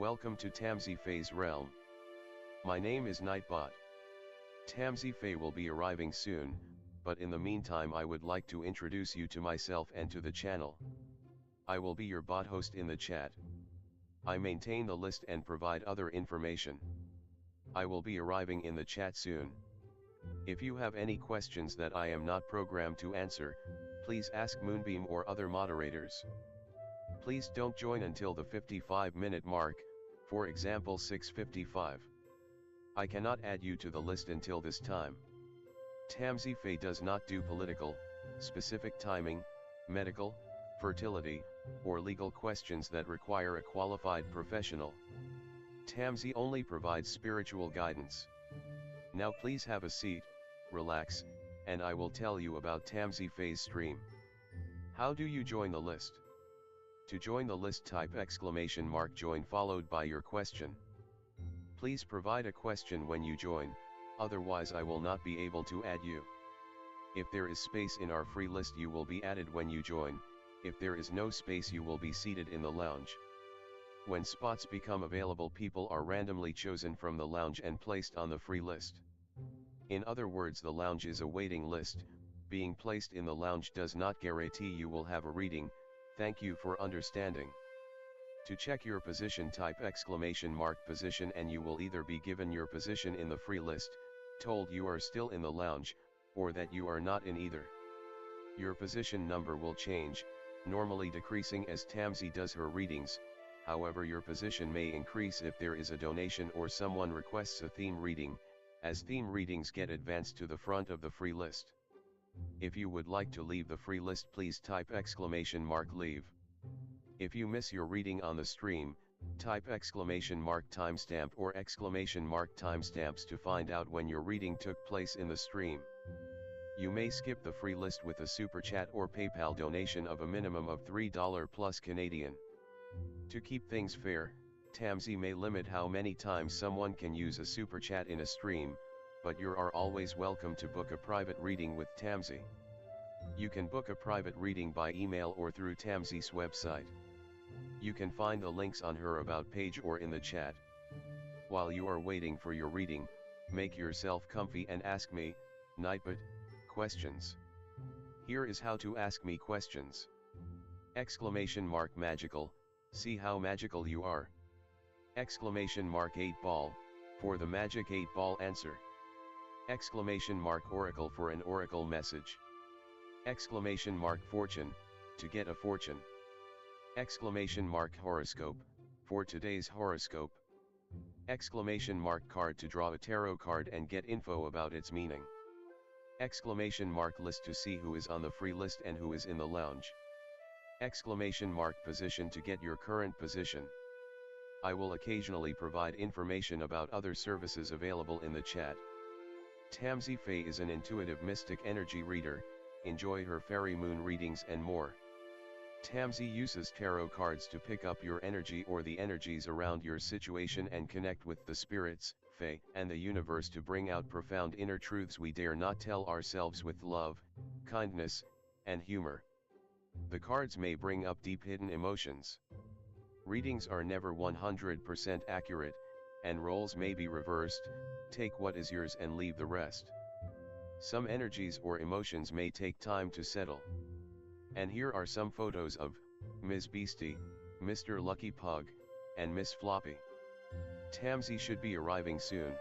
Welcome to tamsyfae's realm. My name is Nightbot. Tamsyfae will be arriving soon, but in the meantime I would like to introduce you to myself and to the channel. I will be your bot host in the chat. I maintain the list and provide other information. I will be arriving in the chat soon. If you have any questions that I am not programmed to answer, please ask Moonbeam or other moderators. Please don't join until the 55-minute mark, for example 6:55. I cannot add you to the list until this time. Tamsyfae does not do political, specific timing, medical, fertility, or legal questions that require a qualified professional. Tamsy only provides spiritual guidance. Now please have a seat, relax, and I will tell you about Tamsyfae's stream. How do you join the list? To join the list, type !join followed by your question. Please provide a question when you join, otherwise I will not be able to add you. If there is space in our free list you will be added when you join. If there is no space you will be seated in the lounge. When spots become available, people are randomly chosen from the lounge and placed on the free list. In other words, the lounge is a waiting list. Being placed in the lounge does not guarantee you will have a reading. Thank you for understanding. To check your position, type !position and you will either be given your position in the free list, told you are still in the lounge, or that you are not in either. Your position number will change, normally decreasing as Tamsy does her readings. However, your position may increase if there is a donation or someone requests a theme reading, as theme readings get advanced to the front of the free list. If you would like to leave the free list, please type !leave. If you miss your reading on the stream, type !timestamp or !timestamps to find out when your reading took place in the stream. You may skip the free list with a super chat or PayPal donation of a minimum of $3 plus Canadian. To keep things fair, Tamsy may limit how many times someone can use a super chat in a stream, but you are always welcome to book a private reading with Tamsy. You can book a private reading by email or through Tamsy's website. You can find the links on her About page or in the chat. While you are waiting for your reading, make yourself comfy and ask me, Nightbot, questions. Here is how to ask me questions. !magical, see how magical you are. !8 ball, for the magic 8 ball answer. !oracle for an oracle message. !fortune, to get a fortune. !horoscope, for today's horoscope. !card to draw a tarot card and get info about its meaning. !list to see who is on the free list and who is in the lounge. !position to get your current position. I will occasionally provide information about other services available in the chat. Tamsyfae is an intuitive mystic energy reader. Enjoy her fairy moon readings and more. Tamsy uses tarot cards to pick up your energy or the energies around your situation and connect with the spirits, fae, and the universe to bring out profound inner truths we dare not tell ourselves with love, kindness, and humor. The cards may bring up deep hidden emotions. Readings are never 100% accurate, and roles may be reversed. Take what is yours and leave the rest. Some energies or emotions may take time to settle. And here are some photos of Ms. Beastie, Mr. Lucky Pug, and Miss Floppy. Tamsy should be arriving soon.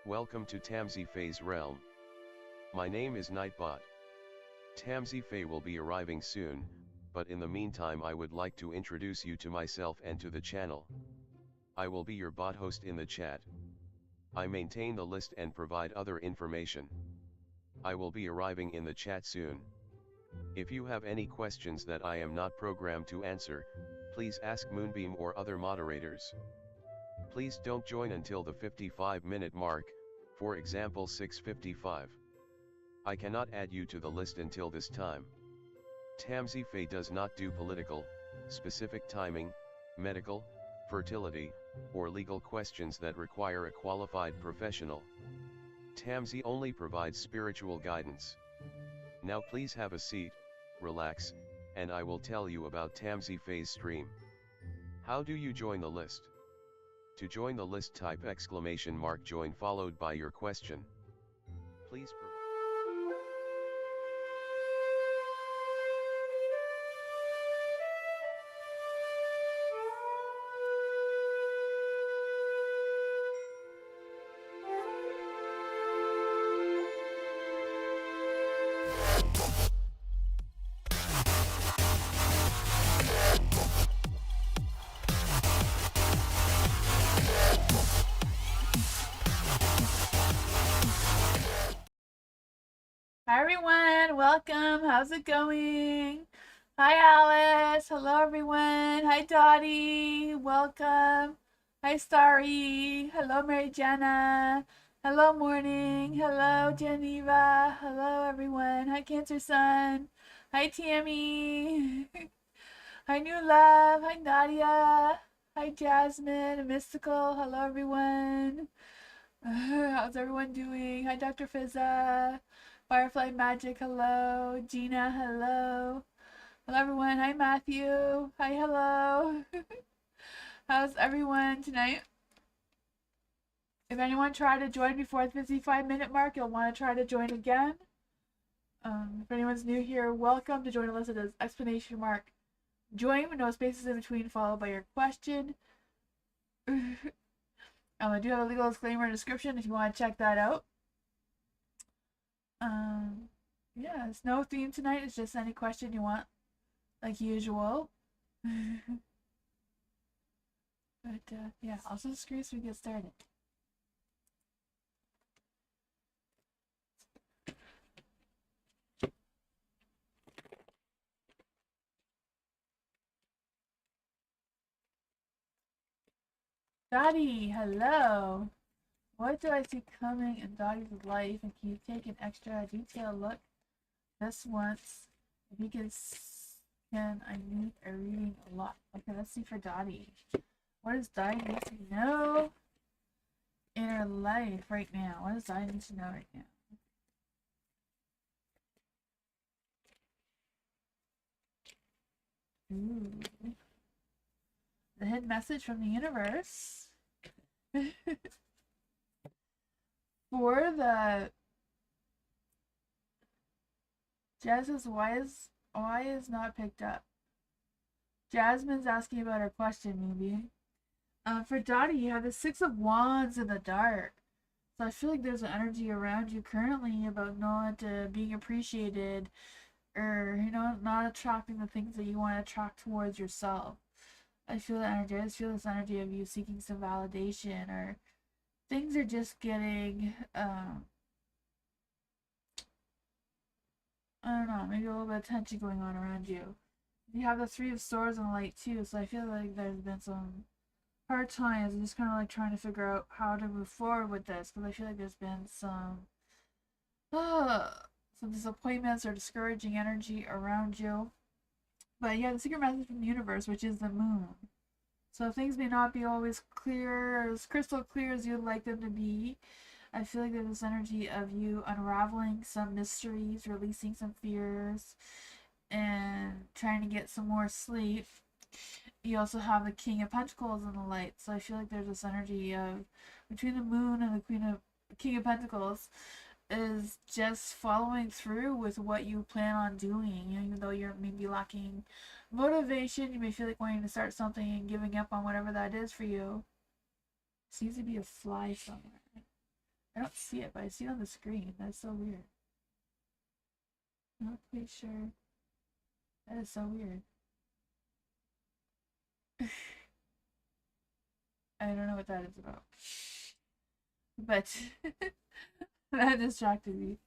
Welcome to tamsyfae's realm. My name is Nightbot. Tamsyfae will be arriving soon, but in the meantime I would like to introduce you to myself and to the channel. I will be your bot host in the chat. I maintain the list and provide other information. I will be arriving in the chat soon. If you have any questions that I am not programmed to answer, please ask Moonbeam or other moderators. Please don't join until the 55-minute mark, for example 6:55. I cannot add you to the list until this time. Tamsyfae does not do political, specific timing, medical, fertility, or legal questions that require a qualified professional. Tamsy only provides spiritual guidance. Now please have a seat, relax, and I will tell you about Tamsyfae's stream. How do you join the list? To join the list, type !join followed by your question. Please provide. Hi everyone, welcome. How's it going? Hi Alice. Hello everyone. Hi Dottie. Welcome. Hi Starry. Hello Mary Jenna. Hello Morning. Hello Geneva. Hello everyone. Hi Cancer Sun. Hi Tammy. Hi New Love. Hi Nadia. Hi Jasmine. Mystical. Hello everyone. How's everyone doing? Hi Dr. Fizza. Firefly Magic, hello. Gina, hello. Hello everyone. Hi Matthew. Hi, hello. How's everyone tonight? If anyone tried to join before the 55-minute mark, you'll want to try to join again. If anyone's new here, welcome to join a list that does explanation mark join with no spaces in between followed by your question. I do have a legal disclaimer and description if you want to check that out. Yeah, it's no theme tonight. It's just any question you want, like usual. But yeah, also screw so we get started. Dottie, hello. What do I see coming in Dottie's life, and can you take an extra detailed look this once? If you can I need a reading a lot. Okay, let's see for Dottie. What does Dottie need to know in her life right now? What does Dottie need to know right now? Ooh. The hidden message from the universe. For the Jasmine's why is not picked up. Jasmine's asking about her question, maybe. For Dottie, you have the Six of Wands in the dark. So I feel like there's an energy around you currently about not being appreciated, or not attracting the things that you want to attract towards yourself. I feel that energy. I just feel this energy of you seeking some validation, or things are just getting I don't know, maybe a little bit of tension going on around you. You have the Three of Swords on the light too, so I feel like there's been some hard times and just kind of like trying to figure out how to move forward with this, because I feel like there's been some disappointments or discouraging energy around you. But yeah, the secret message from the universe, which is the moon. So things may not be always clear, as crystal clear as you'd like them to be. I feel like there's this energy of you unraveling some mysteries, releasing some fears, and trying to get some more sleep. You also have the King of Pentacles in the light, so I feel like there's this energy of between the moon and the King of Pentacles is just following through with what you plan on doing. Even though you're maybe lacking motivation, you may feel like wanting to start something and giving up on whatever that is for you. Seems to be a fly somewhere. I don't see it, but I see it on the screen. That's so weird. I'm not quite sure. That is so weird. I don't know what that is about. But that distracted me.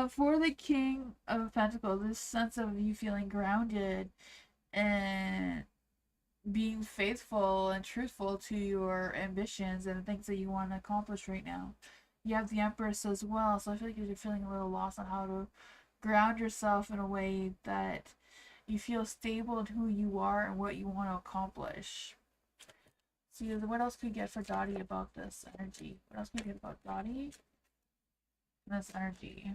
For the King of Pentacles, this sense of you feeling grounded and being faithful and truthful to your ambitions and the things that you want to accomplish right now. You have the Empress as well, so I feel like you're feeling a little lost on how to ground yourself in a way that you feel stable in who you are and what you want to accomplish. See, what else could we get for Dottie about this energy? What else could we get about Dottie? This energy.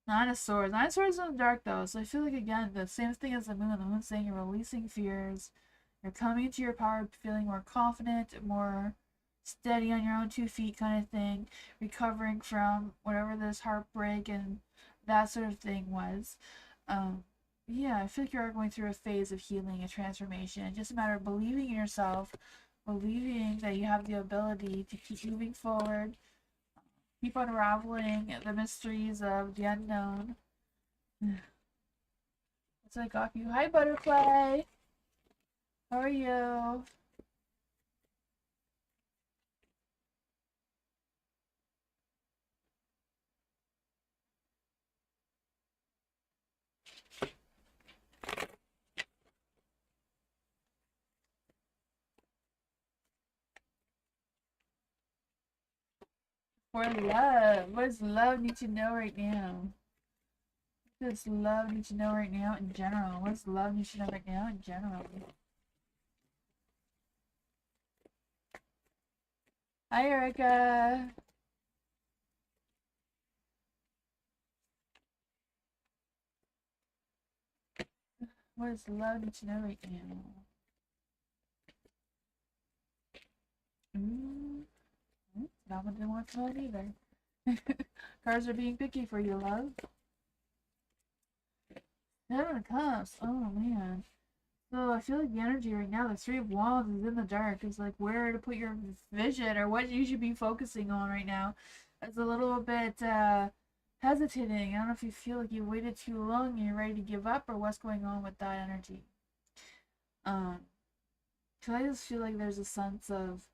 Nine of Swords. Nine of Swords is in the dark though, so I feel like again the same thing as the Moon. The Moon's saying you're releasing fears, you're coming into your power, feeling more confident, more steady on your own 2 feet kind of thing, recovering from whatever this heartbreak and that sort of thing was. Yeah, I feel like you're going through a phase of healing, a transformation. It's just a matter of believing in yourself, believing that you have the ability to keep moving forward, keep unraveling the mysteries of the unknown. That's what I got for you. Hi, Butterfly. How are you? For love. What does love need to know right now? What does love need to know right now in general? What does love need to know right now in general? Hi, Erica. What does love need to know right now? That one didn't want to know it either. Cards are being picky for you, love. Seven of Cups. Oh, man. So I feel like the energy right now, the Three of Wands is in the dark. It's like where to put your vision or what you should be focusing on right now. It's a little bit hesitating. I don't know if you feel like you waited too long and you're ready to give up or what's going on with that energy. Cause I just feel like there's a sense of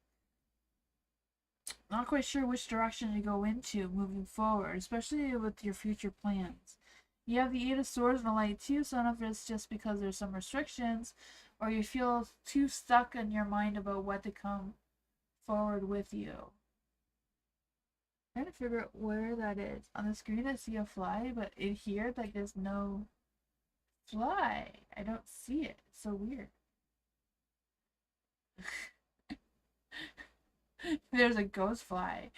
not quite sure which direction to go into moving forward, especially with your future plans. You have the Eight of Swords and the Light too, so I don't know if it's just because there's some restrictions or you feel too stuck in your mind about what to come forward with you. I'm trying to figure out where that is. On the screen I see a fly, but in here like there's no fly. I don't see it. It's so weird. There's a ghost fly.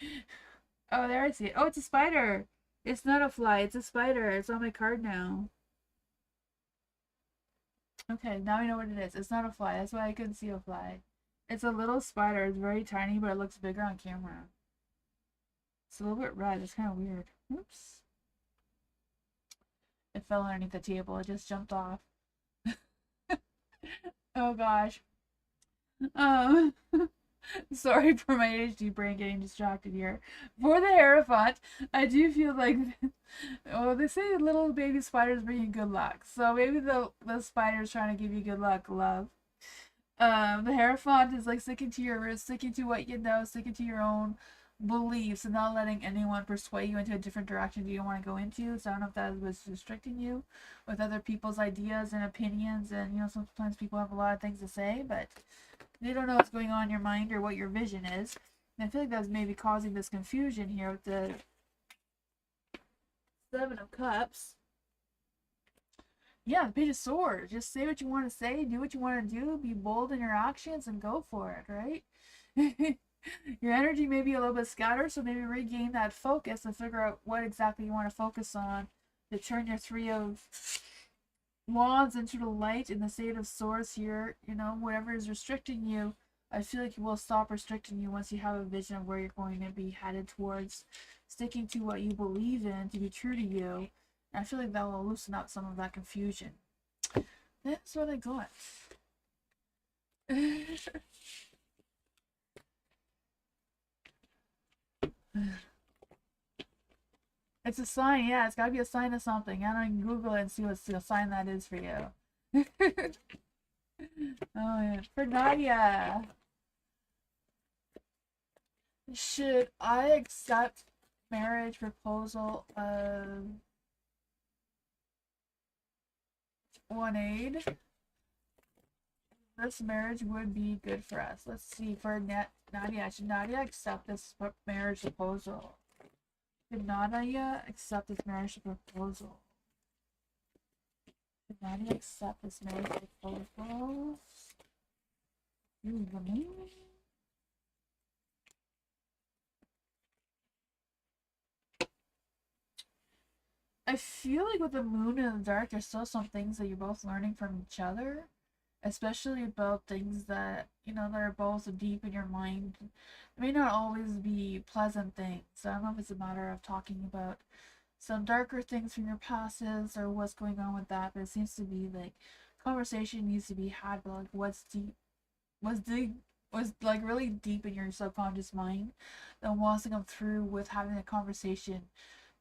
Oh, there I see it. Oh, it's a spider. It's not a fly. It's a spider. It's on my card now. Okay, now I know what it is. It's not a fly. That's why I couldn't see a fly. It's a little spider. It's very tiny, but it looks bigger on camera. It's a little bit red. It's kind of weird. Oops. It fell underneath the table. It just jumped off. Oh gosh. Sorry for my HD brain getting distracted here. For the Hierophant, I do feel like, well, they say little baby spiders bring you good luck. So maybe the spider's trying to give you good luck, love. The Hierophant is like sticking to what you know, sticking to your own beliefs and not letting anyone persuade you into a different direction you don't want to go into. So I don't know if that was restricting you with other people's ideas and opinions. And, you know, sometimes people have a lot of things to say, but they don't know what's going on in your mind or what your vision is. And I feel like that's maybe causing this confusion here with the Seven of Cups. Yeah, the Page of Swords. Just say what you want to say, do what you want to do, be bold in your actions, and go for it, right? Your energy may be a little bit scattered, so maybe regain that focus and figure out what exactly you want to focus on to turn your Three of Wands into the light and the Eight of Swords here. You know, whatever is restricting you, I feel like it will stop restricting you once you have a vision of where you're going to be headed towards, sticking to what you believe in to be true to you. And I feel like that will loosen up some of that confusion. That's what I got. It's a sign, yeah. It's gotta be a sign of something. I don't Google it and see what the sign that is for you. Oh yeah. For Nadia, should I accept marriage proposal of one aid? This marriage would be good for us. Let's see. For Nadia, should Nadia accept this marriage proposal? Should Nadia accept this marriage proposal? Should Nadia accept this marriage proposal? Ooh, the moon. I feel like with the moon and the dark, there's still some things that you're both learning from each other, especially about things that, you know, that are both deep in your mind. It may not always be pleasant things. So I don't know if it's a matter of talking about some darker things from your pasts or what's going on with that, but it seems to be like conversation needs to be had about like was like really deep in your subconscious mind that wants to come through with having a conversation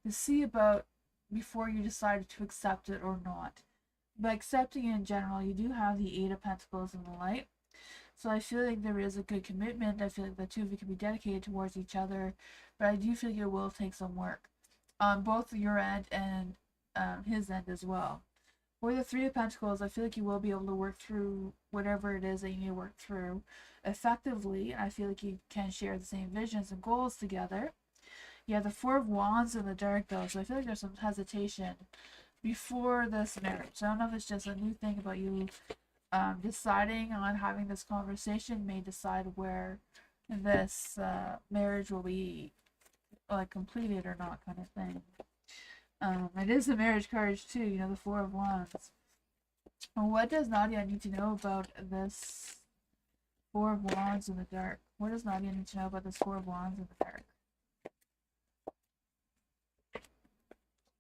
to see about before you decide to accept it or not. By accepting it in general, you do have the Eight of Pentacles in the light. So I feel like there is a good commitment. I feel like the two of you can be dedicated towards each other, but I do feel like it will take some work on both your end and his end as well. For the Three of Pentacles, I feel like you will be able to work through whatever it is that you need to work through effectively. I feel like you can share the same visions and goals together. You have the Four of Wands in the dark, though, so I feel like there's some hesitation before this marriage. I don't know if it's just a new thing about you deciding on having this conversation may decide where this marriage will be like completed or not, kind of thing. It is a marriage card too, you know, the Four of Wands. What does Nadia need to know about this Four of Wands in the dark? What does Nadia need to know about this Four of Wands in the dark?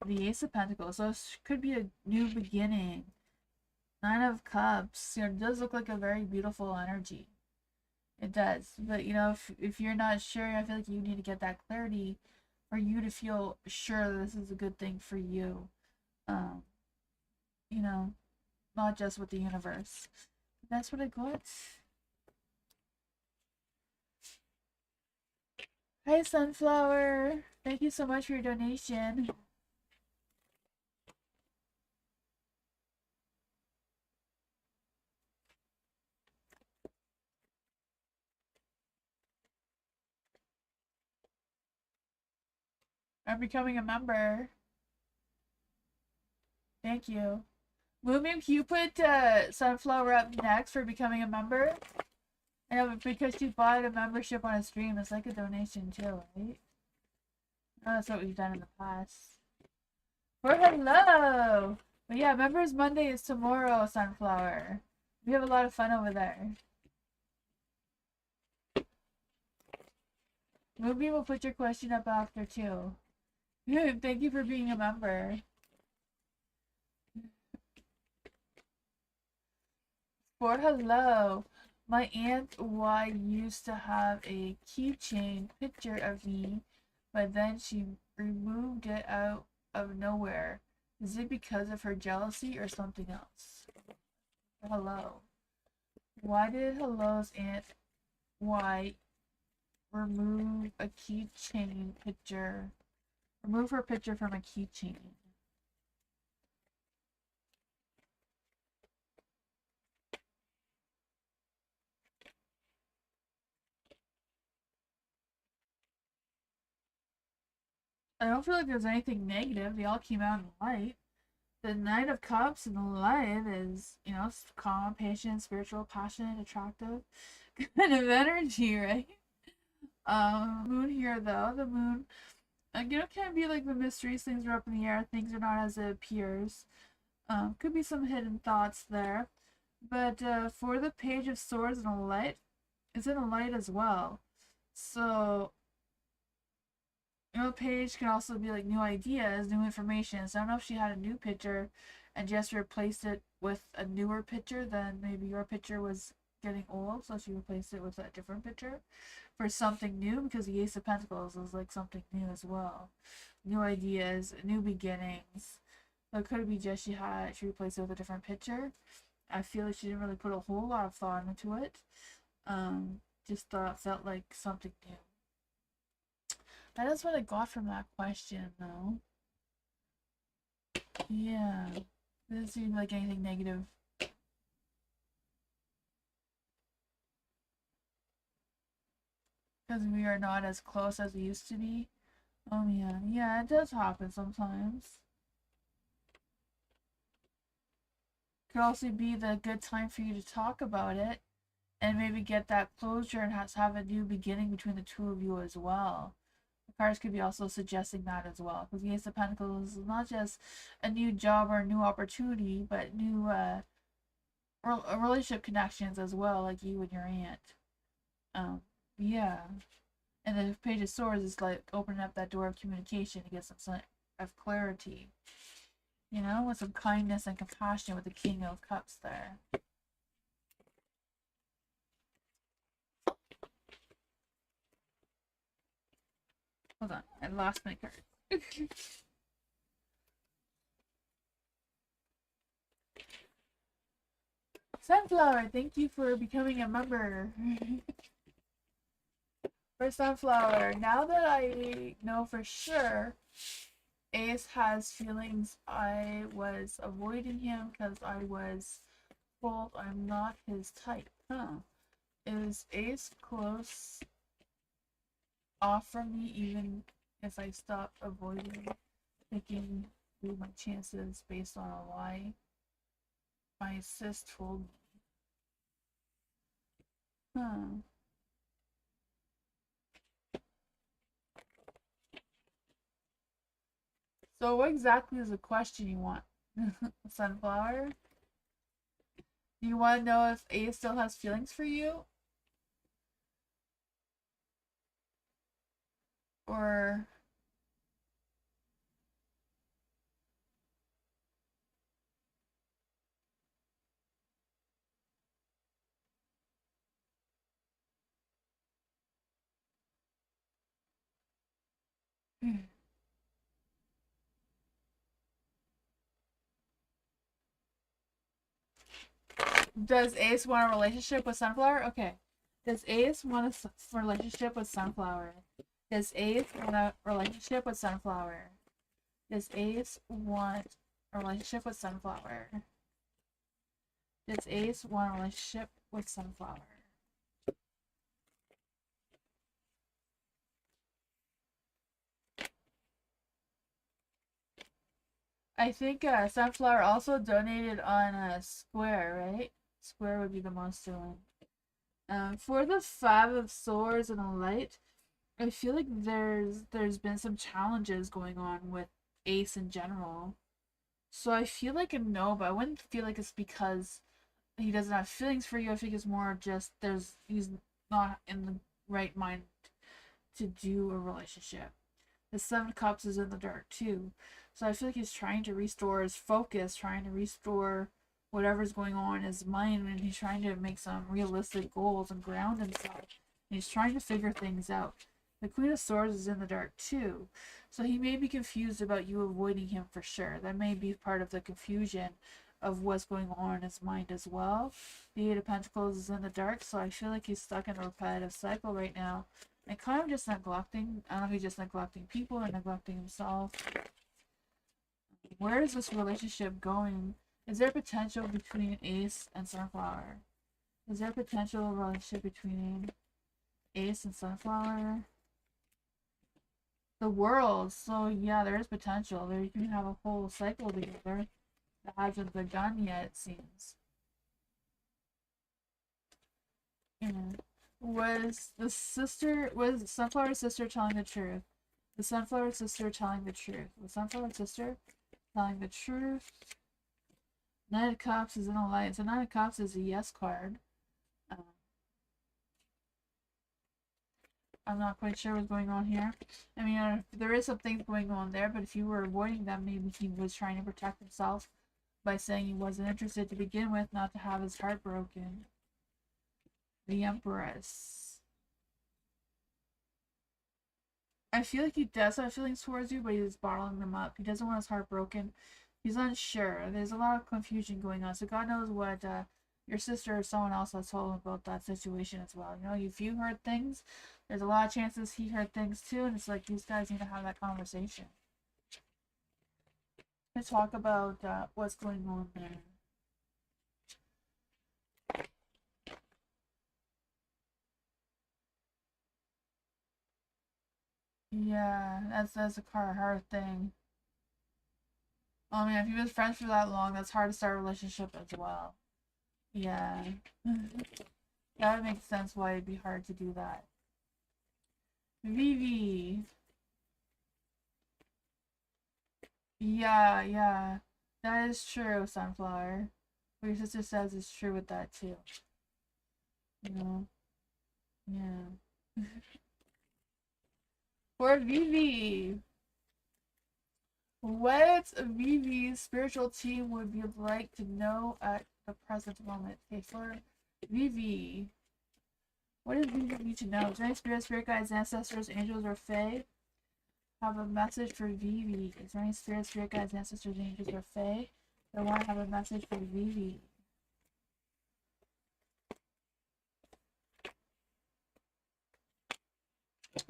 The Ace of Pentacles. So this could be a new beginning. Nine of Cups. You know, it does look like a very beautiful energy. It does. But, you know, if you're not sure, I feel like you need to get that clarity for you to feel sure that this is a good thing for you. You know, not just with the universe. That's what I got. Hi, Sunflower. Thank you so much for your donation. I'm becoming a member. Thank you. Moonbeam, can you put Sunflower up next for becoming a member? I know, because she bought a membership on a stream, it's like a donation too, right? Oh, that's what we've done in the past. For hello! But yeah, Members Monday is tomorrow, Sunflower. We have a lot of fun over there. Moonbeam will put your question up after too. Thank you for being a member. For hello, my Aunt Y used to have a keychain picture of me, but then she removed it out of nowhere. Is it because of her jealousy or something else? Hello. Why did Hello's Aunt Y remove a keychain picture? Remove her picture from a keychain. I don't feel like there's anything negative. They all came out in light. The Knight of Cups in the light is, you know, calm, patient, spiritual, passionate, attractive kind of energy, right? Moon here though, the moon, you know, can be like the mysteries, things are up in the air, things are not as it appears. Could be some hidden thoughts there. But for the Page of Swords in the light, it's in the light as well. So you know, page can also be like new ideas, new information. So I don't know if she had a new picture and just replaced it with a newer picture, then maybe your picture was getting old, so she replaced it with a different picture for something new, because the Ace of Pentacles is like something new as well. New ideas, new beginnings. So it could be just she replaced it with a different picture. I feel like she didn't really put a whole lot of thought into it. Just felt like something new. That is what I got from that question, though. Yeah. It doesn't seem like anything negative. Because we are not as close as we used to be. Oh man, yeah, it does happen sometimes. Could also be the good time for you to talk about it and maybe get that closure and have a new beginning between the two of you as well. The cards could be also suggesting that as well, because the Ace of Pentacles is not just a new job or a new opportunity, but new relationship connections as well, like you and your aunt. Yeah. And the Page of Swords is like opening up that door of communication to get some sort of clarity. You know, with some kindness and compassion with the King of Cups there. Hold on, I lost my card. Sunflower, thank you for becoming a member. For Sunflower, now that I know for sure Ace has feelings, I was avoiding him because I was told I'm not his type. Huh. Is Ace close off from me even if I stop avoiding thinking through my chances based on a lie my sis told me? Huh. So what exactly is the question you want? Sunflower? Do you want to know if Ace still has feelings for you? Or does Ace want a relationship with Sunflower? Okay. Does Ace want a relationship with Sunflower? Does Ace want a relationship with Sunflower? Does Ace want a relationship with Sunflower? Does Ace want a relationship with Sunflower? I think Sunflower also donated on Square, right? Square would be the monster one. For the Five of Swords and the Light, I feel like there's been some challenges going on with Ace in general. So I feel like a no, but I wouldn't feel like it's because he doesn't have feelings for you. I think it's more just he's not in the right mind to do a relationship. The Seven of Cups is in the dark too. So I feel like he's trying to restore his focus, trying to restore whatever's going on in his mind, and he's trying to make some realistic goals and ground himself. And he's trying to figure things out. The Queen of Swords is in the dark too. So he may be confused about you avoiding him for sure. That may be part of the confusion of what's going on in his mind as well. The Eight of Pentacles is in the dark, so I feel like he's stuck in a repetitive cycle right now. And kind of just neglecting, I don't know if he's just neglecting people or neglecting himself. Where is this relationship going? Is there potential between Ace and Sunflower? Is there potential relationship between Ace and Sunflower? The World. So yeah, there is potential. There you can have a whole cycle together that hasn't begun yet, it seems. Yeah. Was Sunflower's sister telling the truth? The Sunflower sister telling the truth. The Sunflower sister telling the truth. Knight of Cups is in the light. So Knight of Cups is a yes card. I'm not quite sure what's going on here. I mean, there is some things going on there, but if you were avoiding them, maybe he was trying to protect himself by saying he wasn't interested to begin with, not to have his heart broken. The Empress. I feel like he does have feelings towards you, but he's bottling them up. He doesn't want his heart broken. He's unsure. There's a lot of confusion going on. So God knows what your sister or someone else has told him about that situation as well. You know, if you heard things, there's a lot of chances he heard things too, and it's like these guys need to have that conversation. Let's talk about what's going on there. Yeah, that's a hard thing. I mean, if you've been friends for that long, that's hard to start a relationship as well. Yeah. That would make sense why it'd be hard to do that. Vivi. Yeah, yeah. That is true, Sunflower. What your sister says is true with that too. You know? Yeah. For Vivi. What Vivi's spiritual team would you like to know at the present moment? Okay, for Vivi. What does Vivi need to know? Is there any spirit guides, ancestors, angels, or fae? Have a message for Vivi. Is there any spirit guides, ancestors, angels, or fae that want to have a message for Vivi?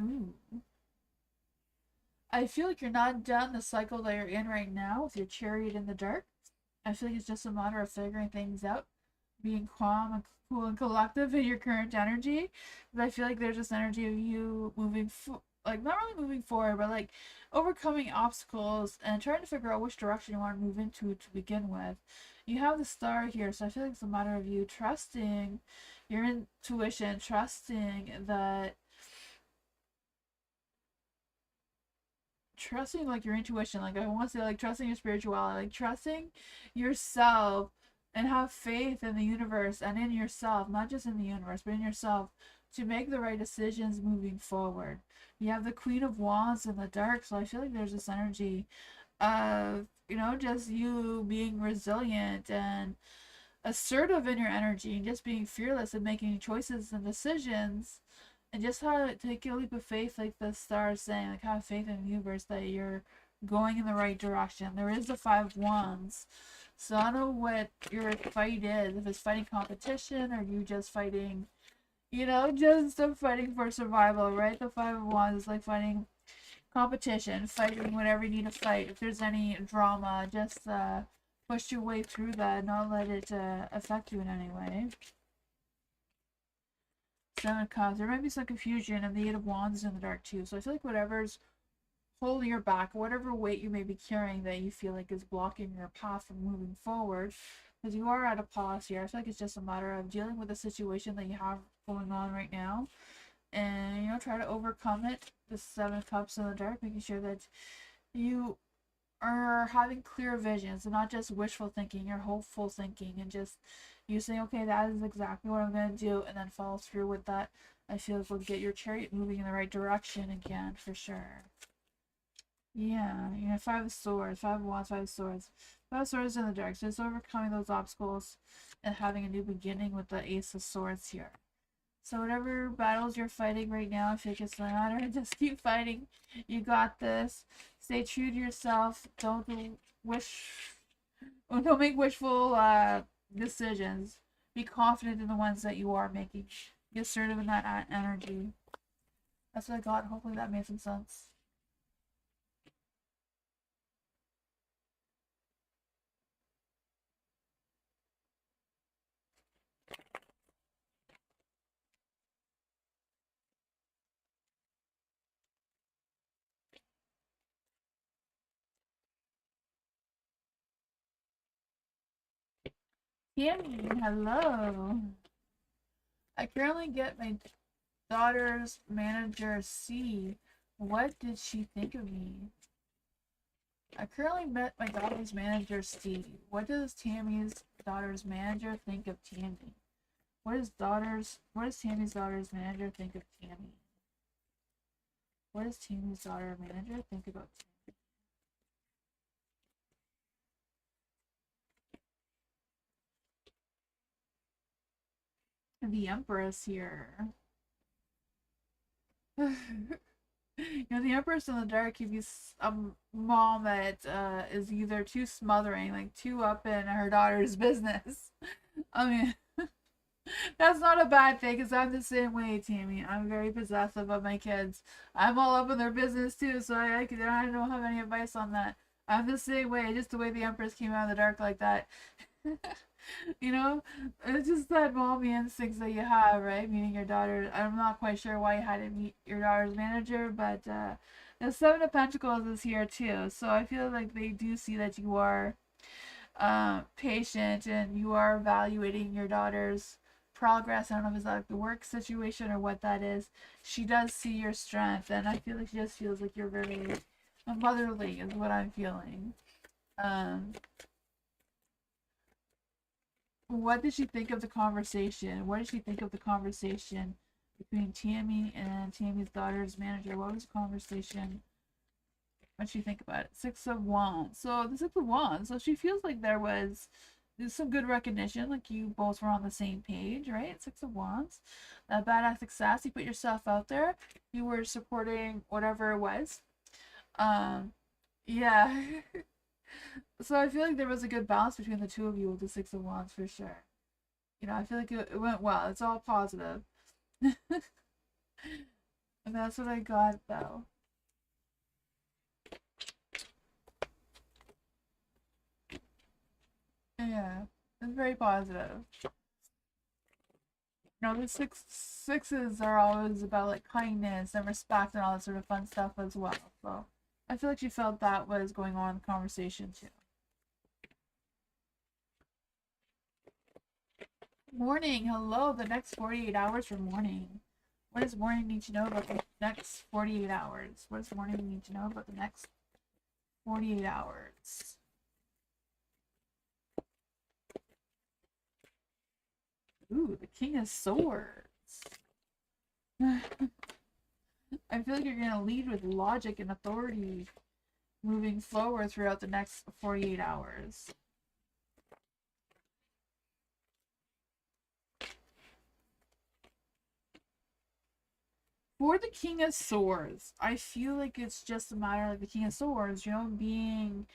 Ooh. I feel like you're not done the cycle that you're in right now with your chariot in the dark. I feel like it's just a matter of figuring things out, being calm and cool and collective in your current energy. But I feel like there's this energy of you moving, like not really moving forward, but like overcoming obstacles and trying to figure out which direction you want to move into to begin with. You have the star here, so I feel like it's a matter of you trusting your intuition, trusting that trusting like your intuition, like I want to say like trusting your spirituality, like trusting yourself and have faith in the universe and in yourself, not just in the universe but in yourself, to make the right decisions moving forward. You have the Queen of Wands in the dark, so I feel like there's this energy of, you know, just you being resilient and assertive in your energy and just being fearless and making choices and decisions, and just how to take a leap of faith, like the stars saying, like have faith in the universe that you're going in the right direction. There is the 5 wands, so I don't know what your fight is, if it's fighting competition or you just fighting, you know, just fighting for survival, right? The 5 wands is like fighting competition, fighting whatever you need to fight. If there's any drama, just push your way through that, not let it affect you in any way. 7 of Cups. There might be some confusion, and the 8 of Wands is in the dark too. So I feel like whatever's holding your back, whatever weight you may be carrying that you feel like is blocking your path from moving forward, because you are at a pause here. I feel like it's just a matter of dealing with the situation that you have going on right now, and you know, try to overcome it. The 7 of Cups in the dark, making sure that you are having clear visions and not just wishful thinking or hopeful thinking, and just you saying, okay, that is exactly what I'm going to do, and then follow through with that. I feel like we'll get your chariot moving in the right direction again, for sure. Yeah, you know, 5 of Swords, 5 of Wands, 5 of Swords. 5 of Swords in the dark, so it's overcoming those obstacles and having a new beginning with the Ace of Swords here. So whatever battles you're fighting right now, I think it's no matter. Just keep fighting. You got this. Stay true to yourself. Don't make wishful decisions. Be confident in the ones that you are making. Be assertive in that energy. That's what I got. Hopefully that made some sense. Tammy, hello. I currently get my daughter's manager C. What did she think of me? I currently met my daughter's manager, Steve. What does Tammy's daughter's manager think of Tammy? What does Tammy's daughter's manager think of Tammy? What does Tammy's daughter manager think about Tammy? The Empress here. You know, the Empress in the dark could be a mom that is either too smothering, like too up in her daughter's business. I mean, that's not a bad thing because I'm the same way, Tammy. I'm very possessive of my kids. I'm all up in their business too, so I don't have any advice on that. I'm the same way, just the way the Empress came out of the dark like that. You know, it's just that mommy instincts that you have, right? Meeting your daughter. I'm not quite sure why you had to meet your daughter's manager, but the Seven of Pentacles is here too. So I feel like they do see that you are patient and you are evaluating your daughter's progress. I don't know if it's like the work situation or what that is. She does see your strength, and I feel like she just feels like you're very motherly, is what I'm feeling. Um, what did she think of the conversation? What did she think of the conversation between Tammy and Tammy's daughter's manager? What was the conversation? What did she think about it? Six of Wands. So the Six of Wands. So she feels like there's some good recognition, like you both were on the same page, right? Six of Wands. That badass success. You put yourself out there. You were supporting whatever it was. Yeah. So I feel like there was a good balance between the two of you with the Six of Wands for sure. You know, I feel like it went well. It's all positive. And that's what I got though. Yeah, it's very positive. You know, the sixes are always about like kindness and respect and all that sort of fun stuff as well. So I feel like she felt that was going on in the conversation too. Morning, hello, the next 48 hours for morning. What does morning need to know about the next 48 hours? What does morning need to know about the next 48 hours? Ooh, the King of Swords. I feel like you're going to lead with logic and authority moving forward throughout the next 48 hours. For the King of Swords, I feel like it's just a matter of the King of Swords, you know, being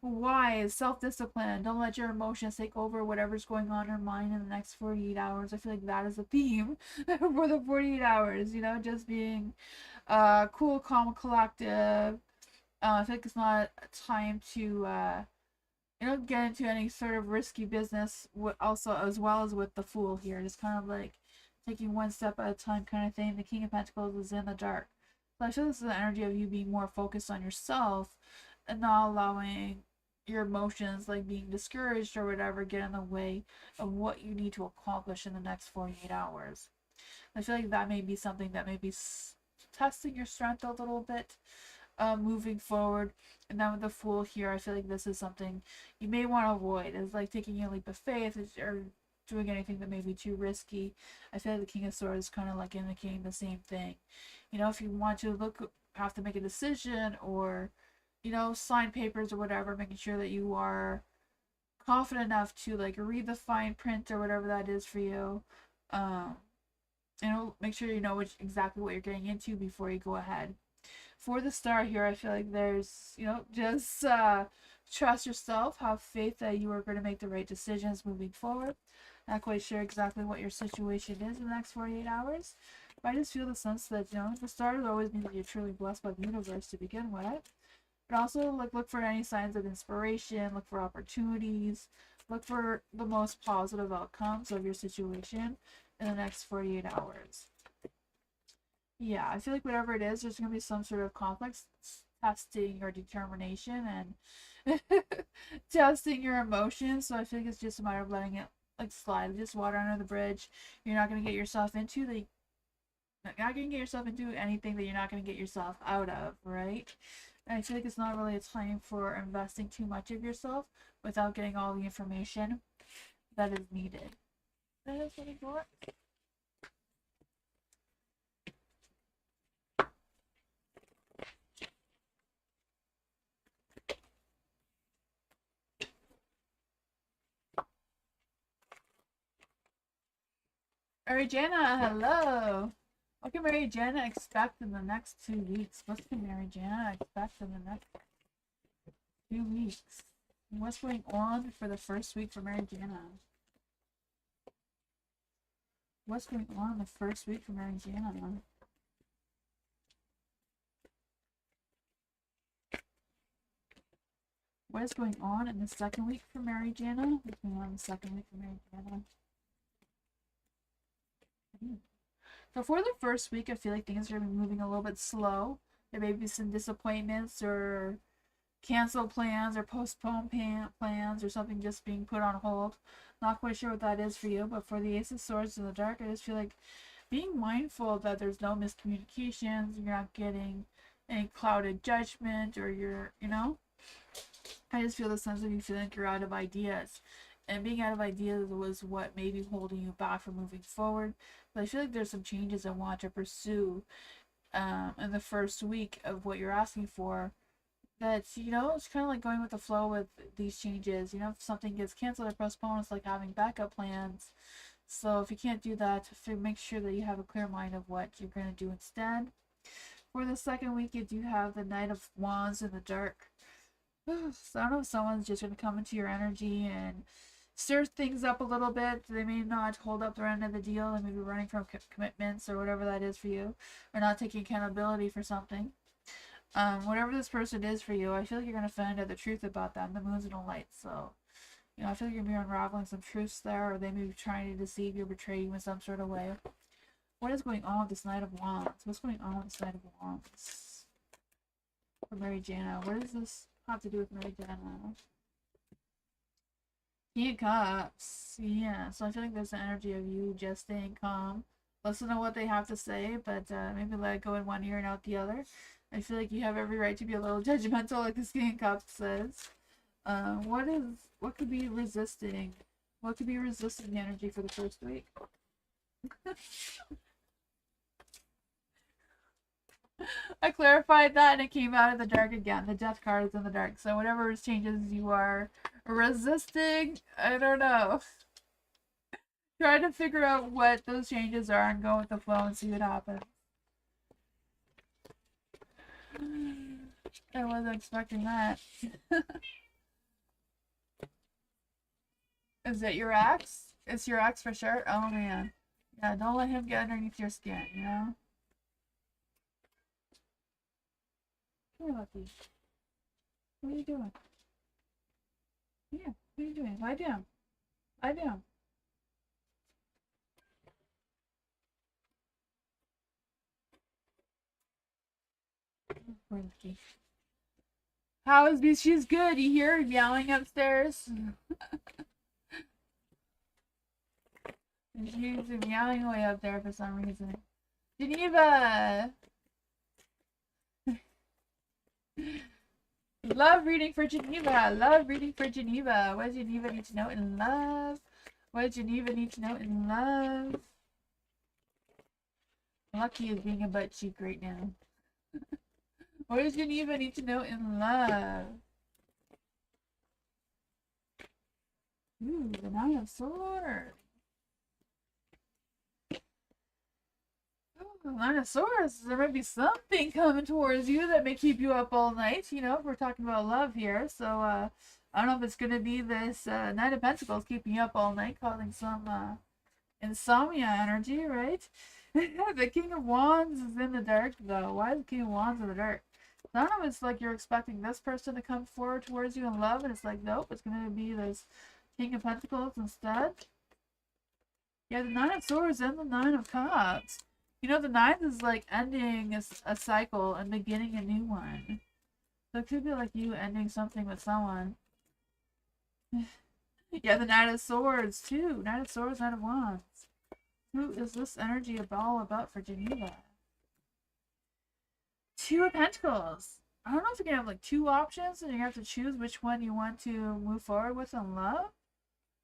wise, self-disciplined. Don't let your emotions take over whatever's going on in your mind in the next 48 hours. I feel like that is a theme for the 48 hours, you know, just being cool, calm, collective. I think it's not time to you know, get into any sort of risky business. Also, as well as with the Fool here, just kind of like taking one step at a time, kind of thing. The King of Pentacles is in the dark, so I feel this is the energy of you being more focused on yourself and not allowing your emotions, like being discouraged or whatever, get in the way of what you need to accomplish in the next 48 hours. I feel like that may be something that may be testing your strength a little bit, moving forward. And then with the Fool here, I feel like this is something you may want to avoid. It's like taking a leap of faith or doing anything that may be too risky. I feel like the King of Swords is kind of like indicating the same thing. You know, if you want to have to make a decision or, you know, sign papers or whatever, making sure that you are confident enough to like read the fine print or whatever that is for you. Um, you know, make sure you know exactly what you're getting into before you go ahead. For the Star here, I feel like there's, you know, just trust yourself, have faith that you are going to make the right decisions moving forward. Not quite sure exactly what your situation is in the next 48 hours, but I just feel the sense that, you know, the stars always mean that you're truly blessed by the universe to begin with. But also, like, look for any signs of inspiration, look for opportunities, look for the most positive outcomes of your situation in the next 48 hours. Yeah, I feel like whatever it is, there's gonna be some sort of complex testing your determination and testing your emotions. So I feel like it's just a matter of letting it like slide, just water under the bridge. You're not gonna get yourself into anything that you're not gonna get yourself out of, right? And I feel like it's not really a time for investing too much of yourself without getting all the information that is needed. That is what I got. Mary Jana, hello. What can Mary Jana expect in the next 2 weeks? What can Mary Jana expect in the next 2 weeks? And what's going on for the first week for Mary Jana? What's going on the first week for Mary Jana? What is going on in the second week for Mary Jana? What's going on in the second week for Mary Jana? So for the first week, I feel like things are moving a little bit slow. There may be some disappointments or cancel plans or postpone plans or something just being put on hold. Not quite sure what that is for you, but for the Ace of Swords in the dark, I just feel like being mindful that there's no miscommunications, you're not getting any clouded judgment, or you're, I just feel the sense of you feeling like you're out of ideas. And being out of ideas was what may be holding you back from moving forward. But I feel like there's some changes I want to pursue in the first week of what you're asking for. That's, it's kind of like going with the flow with these changes. If something gets canceled or postponed, it's like having backup plans. So if you can't do that, make sure that you have a clear mind of what you're going to do instead. For the second week, you do have the Knight of Wands in the dark. So I don't know if someone's just going to come into your energy and stir things up a little bit. They may not hold up their end of the deal. They may be running from commitments or whatever that is for you, or not taking accountability for something. Whatever this person is for you, I feel like you're going to find out the truth about them. The moon's in a light, so I feel like you're going to be unraveling some truths there, or they may be trying to deceive you or betray you in some sort of way. What is going on with this Knight of Wands? What's going on with this Knight of Wands for Mary Jana? What does this have to do with Mary Jana? King of Cups. Yeah, so I feel like there's the energy of you just staying calm. Listen to what they have to say, but maybe let it go in one ear and out the other. I feel like you have every right to be a little judgmental, like this King of Cups says. What could be resisting? What could be resisting the energy for the first week? I clarified that and it came out of the dark again. The Death card is in the dark. So whatever changes you are resisting, I don't know. Try to figure out what those changes are and go with the flow and see what happens. I wasn't expecting that. Is it your ex? It's your ex for sure? Oh man. Yeah, don't let him get underneath your skin, Come here, Lucky. What are you doing? Yeah, what are you doing? Lie down. Lie down. Poor Lucky. How is this? She's good. You hear her yelling upstairs? And she's meowing away up there for some reason. Geneva! Love reading for Geneva. Love reading for Geneva. What does Geneva need to know in love? What does Geneva need to know in love? Lucky is being a butt cheek right now. What does Geneva need to know in love? Ooh, the Nine of Swords. Nine of Swords, there might be something coming towards you that may keep you up all night, if we're talking about love here. So, I don't know if it's going to be this Knight of Pentacles keeping you up all night, causing some insomnia energy, right? The King of Wands is in the dark, though. Why is the King of Wands in the dark? I don't know, it's like you're expecting this person to come forward towards you in love, and it's like, nope, it's going to be this King of Pentacles instead. Yeah, the Nine of Swords and the Nine of Cups. The ninth is like ending a cycle and beginning a new one. So it could be like you ending something with someone. Yeah, the Knight of Swords too. Knight of Swords, Knight of Wands. Who is this energy all about for Geneva? Two of Pentacles. I don't know if you're going to have like two options and you're going to have to choose which one you want to move forward with in love.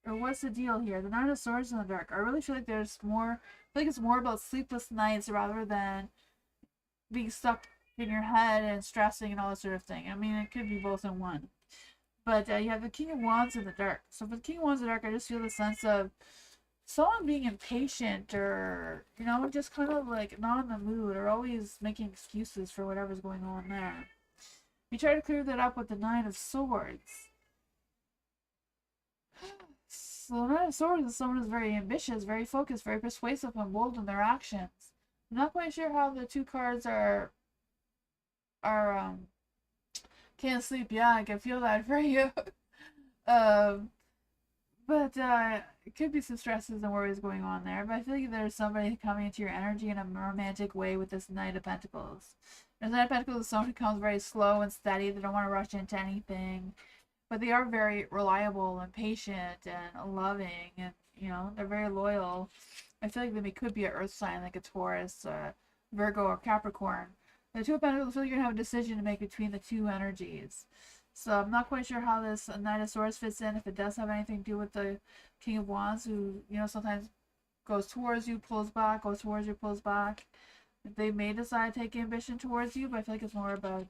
Or what's the deal here? The Nine of Swords in the dark. I really feel like there's more. I think it's more about sleepless nights rather than being stuck in your head and stressing and all that sort of thing. I mean, it could be both in one. But you have the King of Wands in the dark. So for the King of Wands in the dark, I just feel the sense of someone being impatient, or, you know, just kind of like not in the mood, or always making excuses for whatever's going on there. You try to clear that up with the Nine of Swords. So the Nine of Swords is someone who's very ambitious, very focused, very persuasive, and bold in their actions. I'm not quite sure how the two cards are can't sleep. Yeah, I can feel that for you. um, but it could be some stresses and worries going on there. But I feel like there's somebody coming into your energy in a romantic way with this Knight of Pentacles. The Knight of Pentacles is someone who comes very slow and steady. They don't want to rush into anything, but they are very reliable and patient and loving, and you know they're very loyal. I feel like they could be an Earth sign, like a Taurus, Virgo, or Capricorn. The Two of Pentacles, I feel like you're gonna have a decision to make between the two energies. So I'm not quite sure how this Knight of Swords fits in. If it does have anything to do with the King of Wands, who, you know, sometimes goes towards you, pulls back, goes towards you, pulls back. They may decide to take ambition towards you, but I feel like it's more about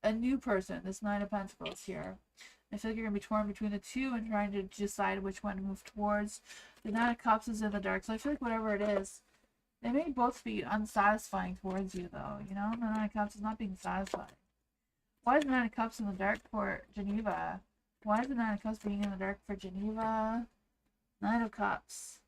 a new person. This Nine of Pentacles here. I feel like you're gonna be torn between the two and trying to decide which one to move towards. The Nine of Cups is in the dark, so I feel like whatever it is, they may both be unsatisfying towards you, though. You know, the Nine of Cups is not being satisfied. Why is the Nine of Cups in the dark for Geneva? Why is the Nine of Cups being in the dark for Geneva? Nine of Cups.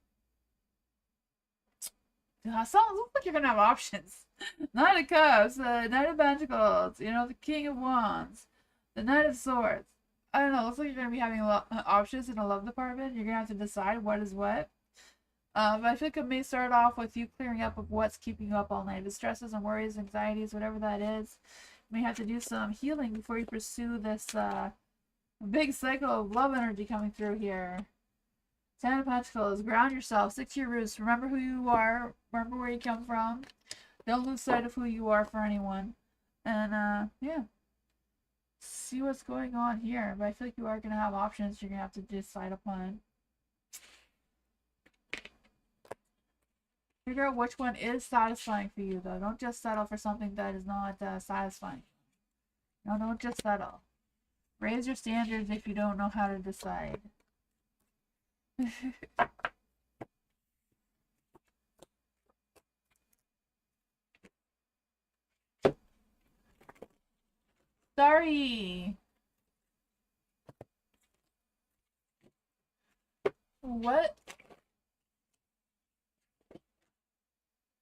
Sounds looks like you're gonna have options. Nine of Cups, the Knight of Pentacles, you know, the King of Wands, the Knight of Swords. I don't know. Looks like you're gonna be having a lot options in the love department. You're gonna have to decide what is what. But I feel like it may start off with you clearing up of what's keeping you up all night. The stresses and worries, anxieties, whatever that is. You may have to do some healing before you pursue this big cycle of love energy coming through here. Ten of Pentacles. Ground yourself. Stick to your roots. Remember who you are. Remember where you come from. Don't lose sight of who you are for anyone. And yeah. See what's going on here. But I feel like you are going to have options you're going to have to decide upon. Figure out which one is satisfying for you, though. Don't just settle for something that is not satisfying. No, don't just settle. Raise your standards if you don't know how to decide. Sorry. What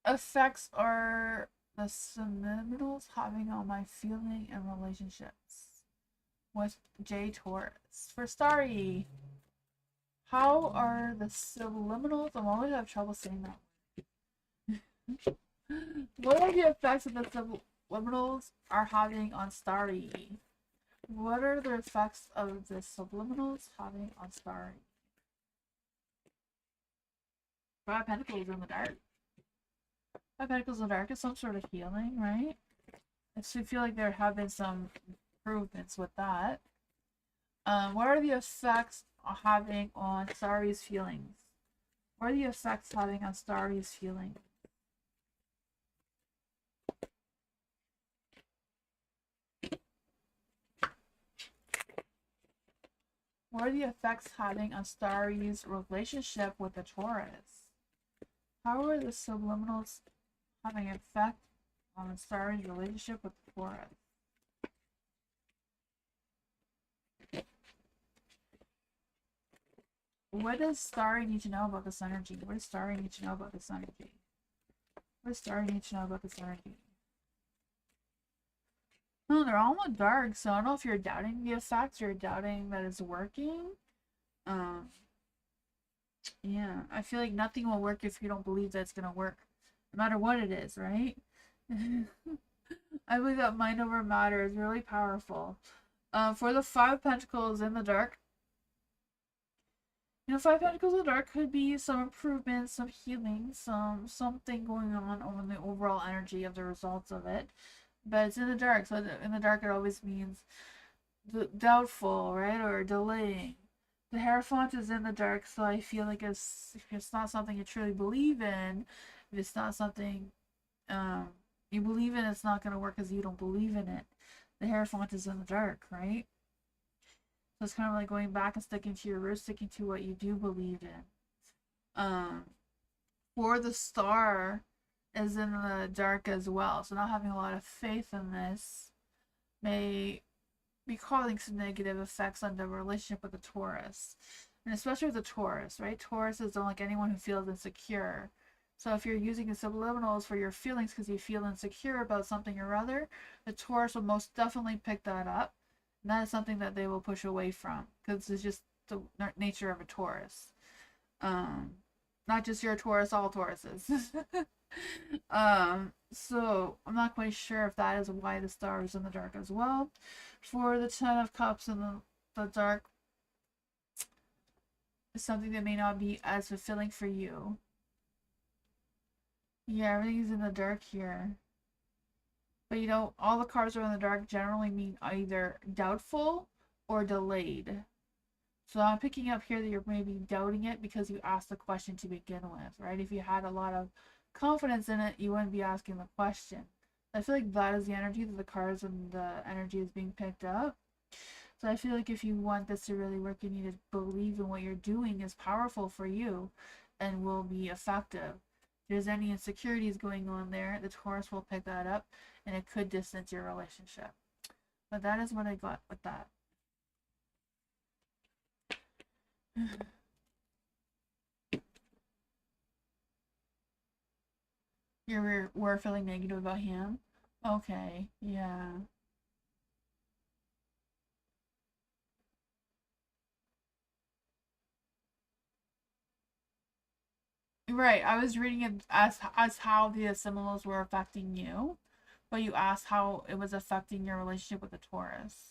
effects are the subliminals having on my feeling and relationships with J Taurus? For Starry, how are the subliminals? I'm always have trouble saying that. What are the effects that the subliminals are having on Starry? What are the effects of the subliminals having on Starry? Five Pentacles in the dark. Five Pentacles in the dark is some sort of healing, right? I feel like there have been some improvements with that. What are the effects having on Starry's feelings? What are the effects having on Starry's feelings? What are the effects having on Starry's relationship with the Taurus? How are the subliminals having an effect on Starry's relationship with the Taurus? What does Starry need to know about this energy? What does Starry need to know about this energy? What does Starry need to know about this energy? No, they're all in the dark, so I don't know if you're doubting the effects or doubting that it's working. Yeah, I feel like nothing will work if you don't believe that it's gonna work, no matter what it is, right? I believe that mind over matter is really powerful. For the Five Pentacles in the dark, you know, Five Pentacles in the dark could be some improvements, some healing, something going on the overall energy of the results of it. But it's in the dark, so in the dark it always means doubtful, right, or delaying. The Hierophant is in the dark, so I feel like if it's not something you truly believe in, if it's not something you believe in, it's not going to work because you don't believe in it. The Hierophant is in the dark, right? So it's kind of like going back and sticking to your roots, sticking to what you do believe in. Um, for the Star is in the dark as well. So not having a lot of faith in this may be causing some negative effects on the relationship with the Taurus. And especially with the Taurus, right? Tauruses don't like anyone who feels insecure. So if you're using the subliminals for your feelings because you feel insecure about something or other, the Taurus will most definitely pick that up. And that is something that they will push away from because it's just the nature of a Taurus. Um, Not just your Taurus, all Tauruses. So I'm not quite sure if that is why the Star is in the dark as well. For the Ten of Cups in the dark, is something that may not be as fulfilling for you. Yeah, everything's in the dark here. But you know, all the cards are in the dark generally mean either doubtful or delayed. So I'm picking up here that you're maybe doubting it because you asked the question to begin with, right? If you had a lot of confidence in it, you wouldn't be asking the question. I feel like that is the energy that the cards and the energy is being picked up. So I feel like if you want this to really work, you need to believe in what you're doing is powerful for you and will be effective. If there's any insecurities going on there, the Taurus will pick that up and it could distance your relationship. But that is what I got with that. We're feeling negative about him? Okay, yeah. Right, I was reading it as how the assimilators were affecting you, but you asked how it was affecting your relationship with the Taurus.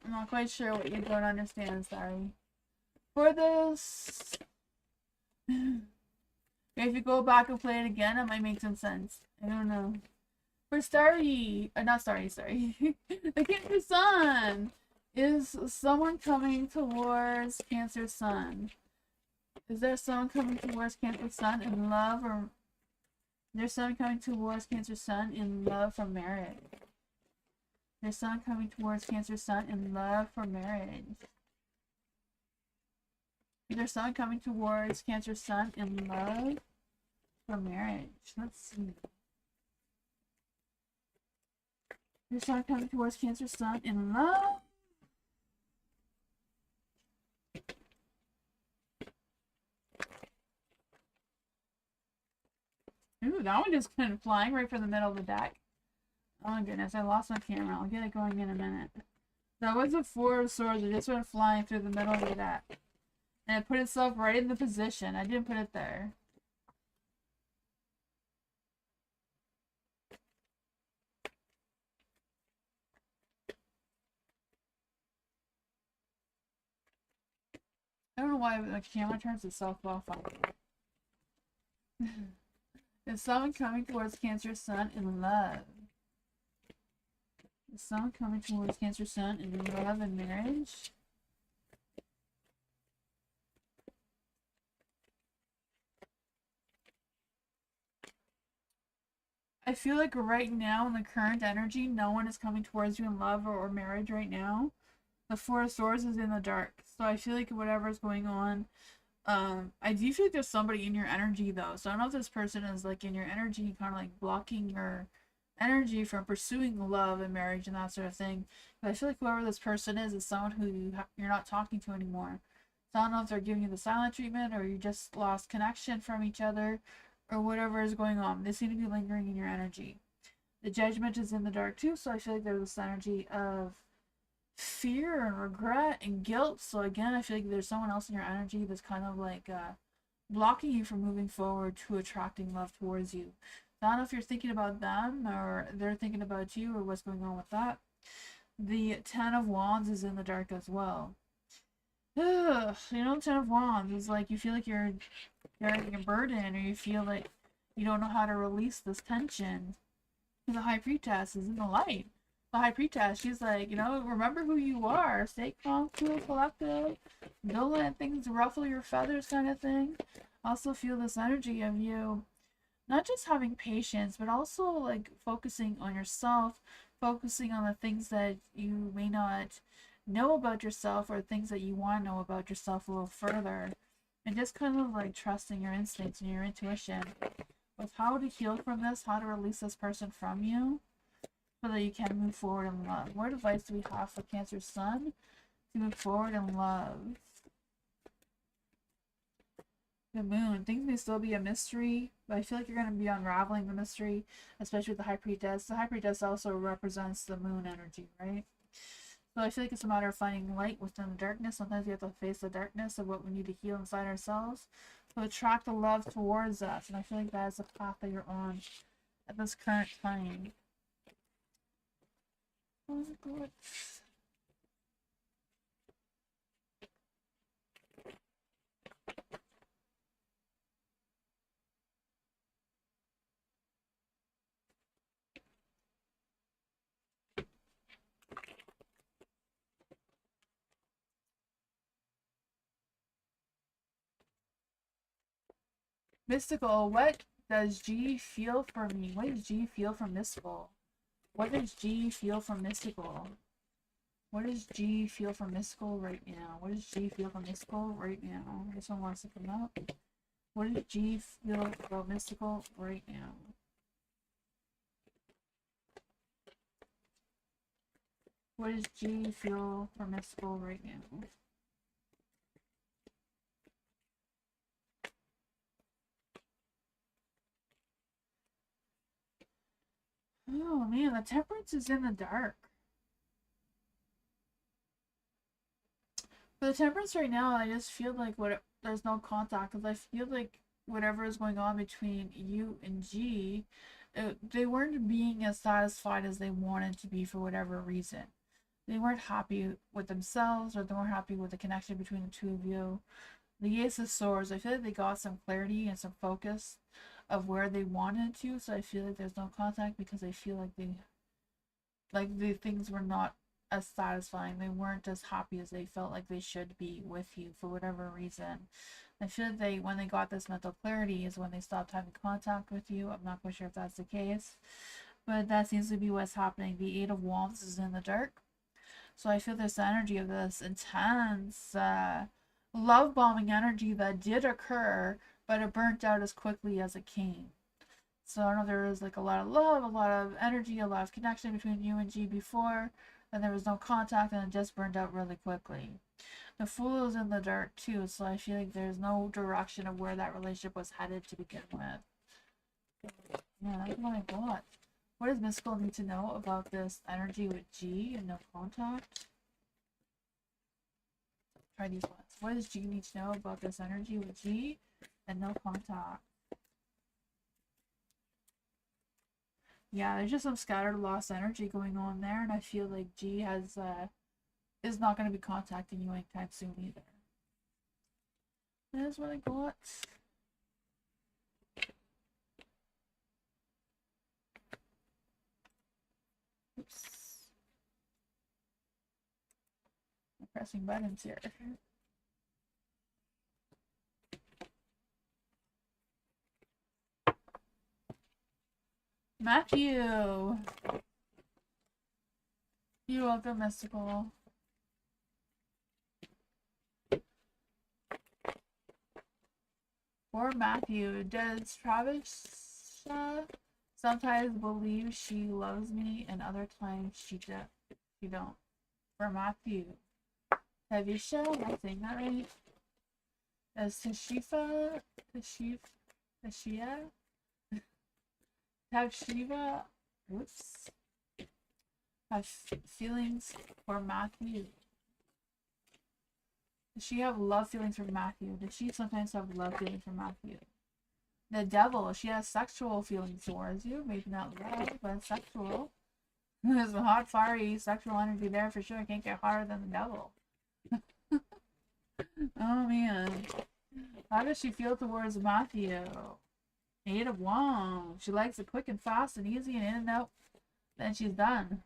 I'm not quite sure what you don't understand, sorry. For this, if you go back and play it again, it might make some sense. I don't know. For Starry, not Starry, sorry. The Cancer Sun is someone coming towards Cancer Sun. Is there someone coming towards Cancer Sun in love, or is there someone coming towards Cancer Sun in love for marriage? There's someone coming towards Cancer Sun in love for marriage. Is there someone coming towards Cancer Sun in love for marriage? Let's see. There's someone coming towards Cancer Sun in love. Ooh, that one just went flying right for the middle of the deck. Oh my goodness, I lost my camera. I'll get it going in a minute. That was a Four of Swords. It just went flying through the middle of the deck. And it put itself right in the position. I didn't put it there. I don't know why the camera turns itself off. Is someone coming towards Cancer Sun in love? Is someone coming towards Cancer Sun in love and marriage? I feel like right now in the current energy, no one is coming towards you in love or marriage right now. The Four of Swords is in the dark. So I feel like whatever is going on, I do feel like there's somebody in your energy though. So I don't know if this person is like in your energy, kind of like blocking your energy from pursuing love and marriage and that sort of thing. But I feel like whoever this person is someone who you're not talking to anymore. So I don't know if they're giving you the silent treatment or you just lost connection from each other or whatever is going on. They seem to be lingering in your energy. The Judgment is in the dark too, so I feel like there's this energy of fear and regret and guilt. So again, I feel like there's someone else in your energy that's kind of like blocking you from moving forward to attracting love towards you. I don't know if you're thinking about them or they're thinking about you or what's going on with that. The Ten of Wands is in the dark as well. Ugh, you know, Ten of Wands is like you feel like you're carrying a burden or you feel like you don't know how to release this tension. The High Priestess is in the light. The High Priestess, she's like, you know, remember who you are. Stay calm, cool, collective. Don't let things ruffle your feathers kind of thing. Also feel this energy of you not just having patience, but also like focusing on yourself, focusing on the things that you may not know about yourself or things that you want to know about yourself a little further. And just kind of like trusting your instincts and your intuition with how to heal from this, how to release this person from you so that you can move forward in love. What advice do we have for Cancer Sun to move forward in love? The Moon. Things may still be a mystery, but I feel like you're going to be unraveling the mystery, especially with the High Priestess. The High Priestess also represents the Moon energy, right? So I feel like it's a matter of finding light within the darkness. Sometimes we have to face the darkness of what we need to heal inside ourselves. So attract the love towards us. And I feel like that is the path that you're on at this current time. Oh, good. Mystical, what does G feel for me? What does G feel for mystical? What does G feel for mystical? What does G feel for mystical right now? What does G feel for mystical right now? This one wants to come up. What does G feel about mystical right now? What does G feel for mystical right now? Oh man, the Temperance is in the dark. For the Temperance right now, I just feel like there's no contact because I feel like whatever is going on between you and G, they weren't being as satisfied as they wanted to be for whatever reason. They weren't happy with themselves or they weren't happy with the connection between the two of you. The Ace of Swords, I feel like they got some clarity and some focus of where they wanted to, so I feel like there's no contact because I feel like the things were not as satisfying. They weren't as happy as they felt like they should be with you for whatever reason. I feel like when they got this mental clarity is when they stopped having contact with you. I'm not quite sure if that's the case, but that seems to be what's happening. The Eight of Wands is in the dark. So I feel this energy of this intense love bombing energy that did occur, but it burnt out as quickly as it came. So I know there was like a lot of love, a lot of energy, a lot of connection between you and G before, and there was no contact and it just burned out really quickly. The Fool is in the dark too, so I feel like there's no direction of where that relationship was headed to begin with. Yeah, that's what I got. What does Mystical need to know about this energy with G and no contact? Try these ones. What does G need to know about this energy with G and no contact? Yeah, there's just some scattered lost energy going on there, and I feel like G is not going to be contacting you anytime soon either. That is what I got. Oops. I'm pressing buttons here. Matthew! You're welcome, Mystical. For Matthew, does Travis sometimes believe she loves me and other times she don't? For Matthew. Tavisha, am I saying that right? Does Tashia, whoops, have feelings for Matthew? Does she have love feelings for Matthew? Does she sometimes have love feelings for Matthew? The Devil, she has sexual feelings towards you. Maybe not love, but sexual. There's a hot, fiery sexual energy there for sure. Can't get hotter than the Devil. Oh man. How does she feel towards Matthew? Eight of Wands. She likes it quick and fast and easy and in and out. Then she's done.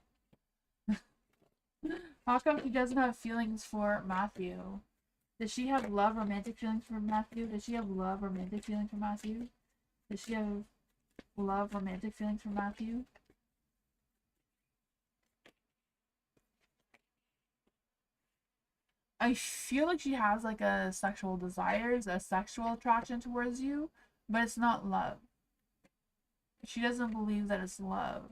How come she doesn't have feelings for Matthew? Does she have love, romantic feelings for Matthew? Does she have love, romantic feelings for Matthew? Does she have love, romantic feelings for Matthew? I feel like she has like a sexual desires, a sexual attraction towards you, but it's not love. She doesn't believe that it's love.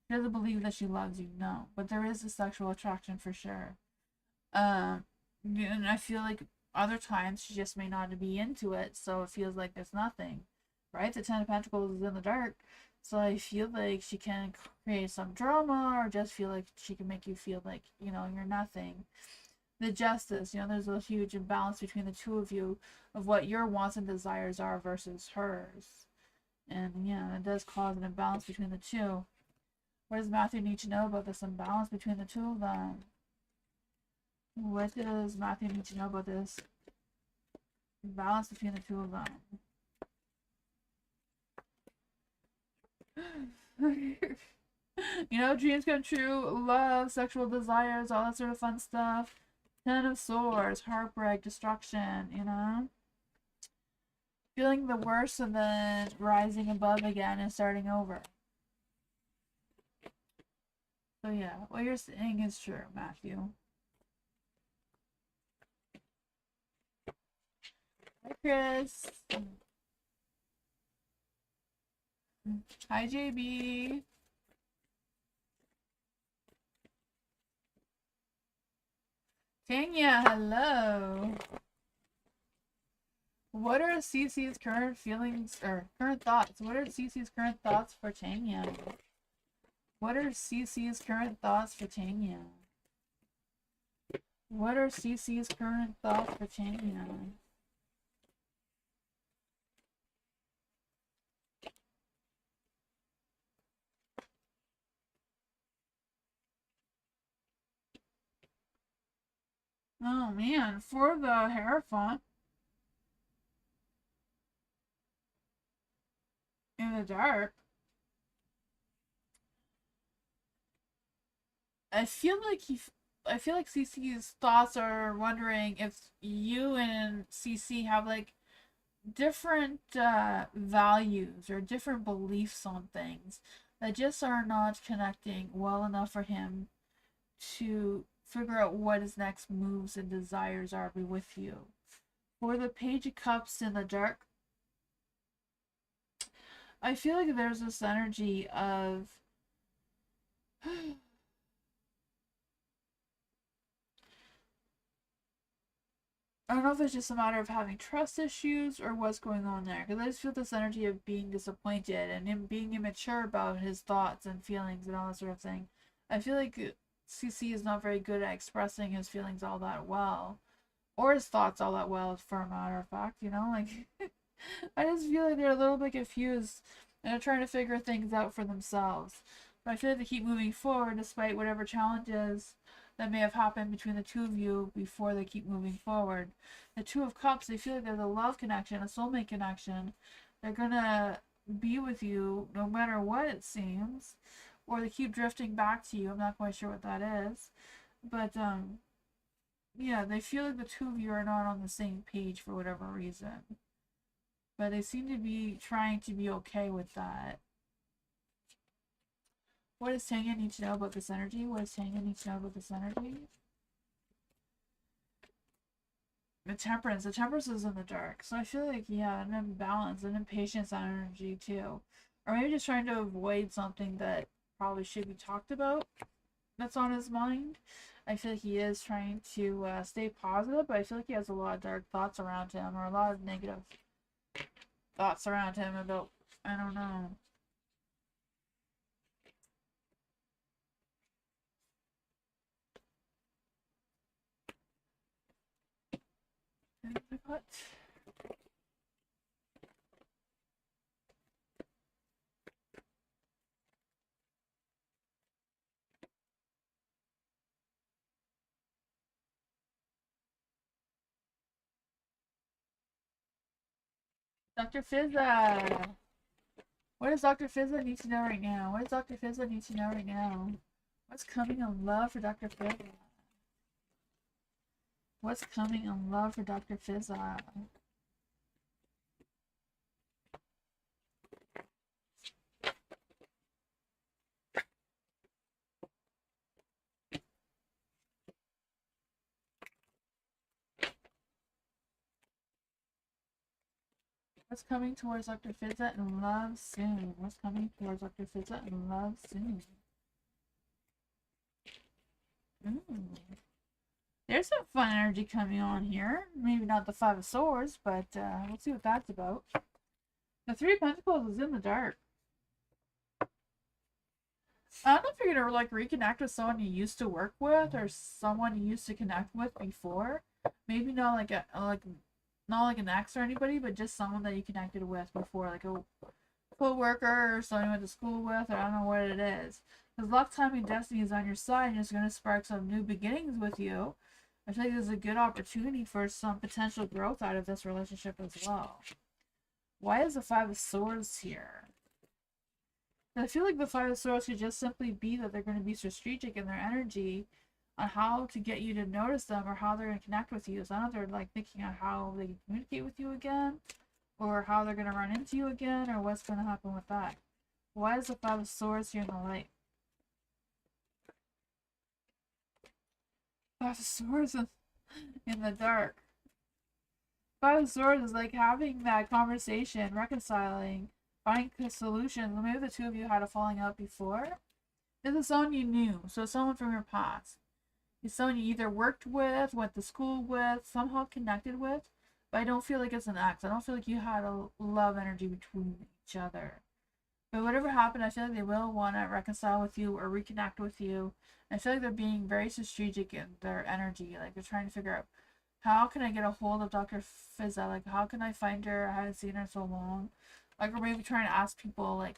She doesn't believe that she loves you, no. But there is a sexual attraction for sure. And I feel like other times she just may not be into it, so it feels like there's nothing. Right? The Ten of Pentacles is in the dark. So I feel like she can create some drama or just feel like she can make you feel like, you know, you're nothing. The Justice, you know, there's a huge imbalance between the two of you of what your wants and desires are versus hers. And yeah, it does cause an imbalance between the two. What does Matthew need to know about this imbalance between the two of them? What does Matthew need to know about this imbalance between the two of them? You know, dreams come true, love, sexual desires, all that sort of fun stuff. Ten of Swords, heartbreak, destruction, you know? Feeling the worst and then rising above again and starting over. So yeah, what you're saying is true, Matthew. Hi, Chris. Hi, JB. Tanya, hello. What are Cece's current feelings or current thoughts? What are Cece's current thoughts for Tanya? What are Cece's current thoughts for Tanya? What are Cece's current thoughts for Tanya? Oh man, for the Hierophant in the dark, I feel like CC's thoughts are wondering if you and CC have like different values or different beliefs on things that just are not connecting well enough for him to figure out what his next moves and desires are with you. For the Page of Cups in the dark, I feel like there's this energy of I don't know if it's just a matter of having trust issues or what's going on there. Because I just feel this energy of being disappointed and him being immature about his thoughts and feelings and all that sort of thing. I feel like CC is not very good at expressing his feelings all that well. Or his thoughts all that well, for a matter of fact, you know? Like, I just feel like they're a little bit confused and they're trying to figure things out for themselves. But I feel like they keep moving forward despite whatever challenges that may have happened between the two of you before they keep moving forward. The Two of Cups, they feel like there's a love connection, a soulmate connection. They're gonna be with you no matter what it seems. Or they keep drifting back to you. I'm not quite sure what that is. But, yeah, they feel like the two of you are not on the same page for whatever reason. But they seem to be trying to be okay with that. What does Tanya need to know about this energy? What does Tanya need to know about this energy? The Temperance. The Temperance is in the dark. So I feel like, yeah, an imbalance, an impatience energy too. Or maybe just trying to avoid something that probably should be talked about that's on his mind. I feel like he is trying to stay positive, but I feel like he has a lot of dark thoughts around him or a lot of negative thoughts around him about, I don't know. What? Dr. Fizza! What does Dr. Fizza need to know right now? What does Dr. Fizza need to know right now? What's coming in love for Dr. Fizza? What's coming in love for Dr. Fizza? What's coming towards Dr. Fizza in love soon? What's coming towards Dr. Fizza in love soon? There's some fun energy coming on here. Maybe not the Five of Swords, but we'll see what that's about. The Three of Pentacles is in the dark. I don't know if you're gonna like reconnect with someone you used to work with or someone you used to connect with before. Maybe not like not like an ex or anybody, but just someone that you connected with before, like a co-worker or someone you went to school with, or I don't know what it is. Because luck, timing, destiny is on your side, and it's gonna spark some new beginnings with you. I feel like there's a good opportunity for some potential growth out of this relationship as well. Why is the Five of Swords here? I feel like the Five of Swords could just simply be that they're going to be strategic in their energy on how to get you to notice them or how they're going to connect with you. So I don't know if they're like thinking on how they can communicate with you again or how they're going to run into you again or what's going to happen with that. Why is the Five of Swords here in the light? Five of Swords in the dark. Five of Swords is like having that conversation, reconciling, finding solutions. Maybe the two of you had a falling out before. This is someone you knew, so someone from your past. It's someone you either worked with, went to school with, somehow connected with, but I don't feel like it's an ex. I don't feel like you had a love energy between each other. But whatever happened, I feel like they will want to reconcile with you or reconnect with you. I feel like they're being very strategic in their energy. Like they're trying to figure out, how can I get a hold of Dr. Fizza? Like, how can I find her? I haven't seen her in so long. Like, or maybe trying to ask people, like,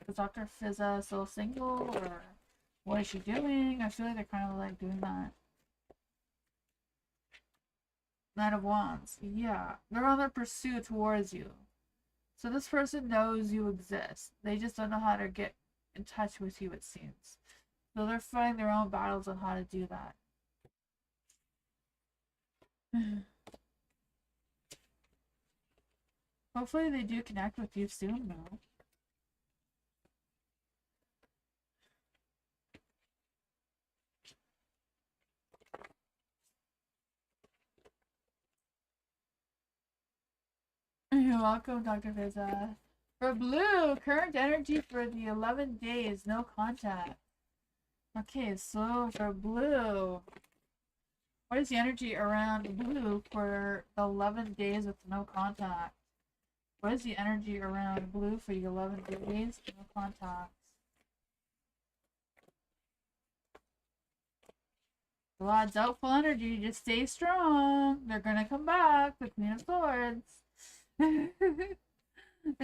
is Dr. Fizza still single? Or what is she doing? I feel like they're kind of like doing that. Knight of Wands. Yeah. They're on their pursuit towards you. So this person knows you exist. They just don't know how to get in touch with you, it seems. So they're fighting their own battles on how to do that. Hopefully they do connect with you soon, though. You're welcome, Dr. Fizza. For blue, current energy for the 11 days, no contact. Okay, so for blue, what is the energy around blue for the 11 days with no contact? What is the energy around blue for the 11 days, no contact? A lot of doubtful energy, just stay strong. They're gonna come back, the Queen of Swords.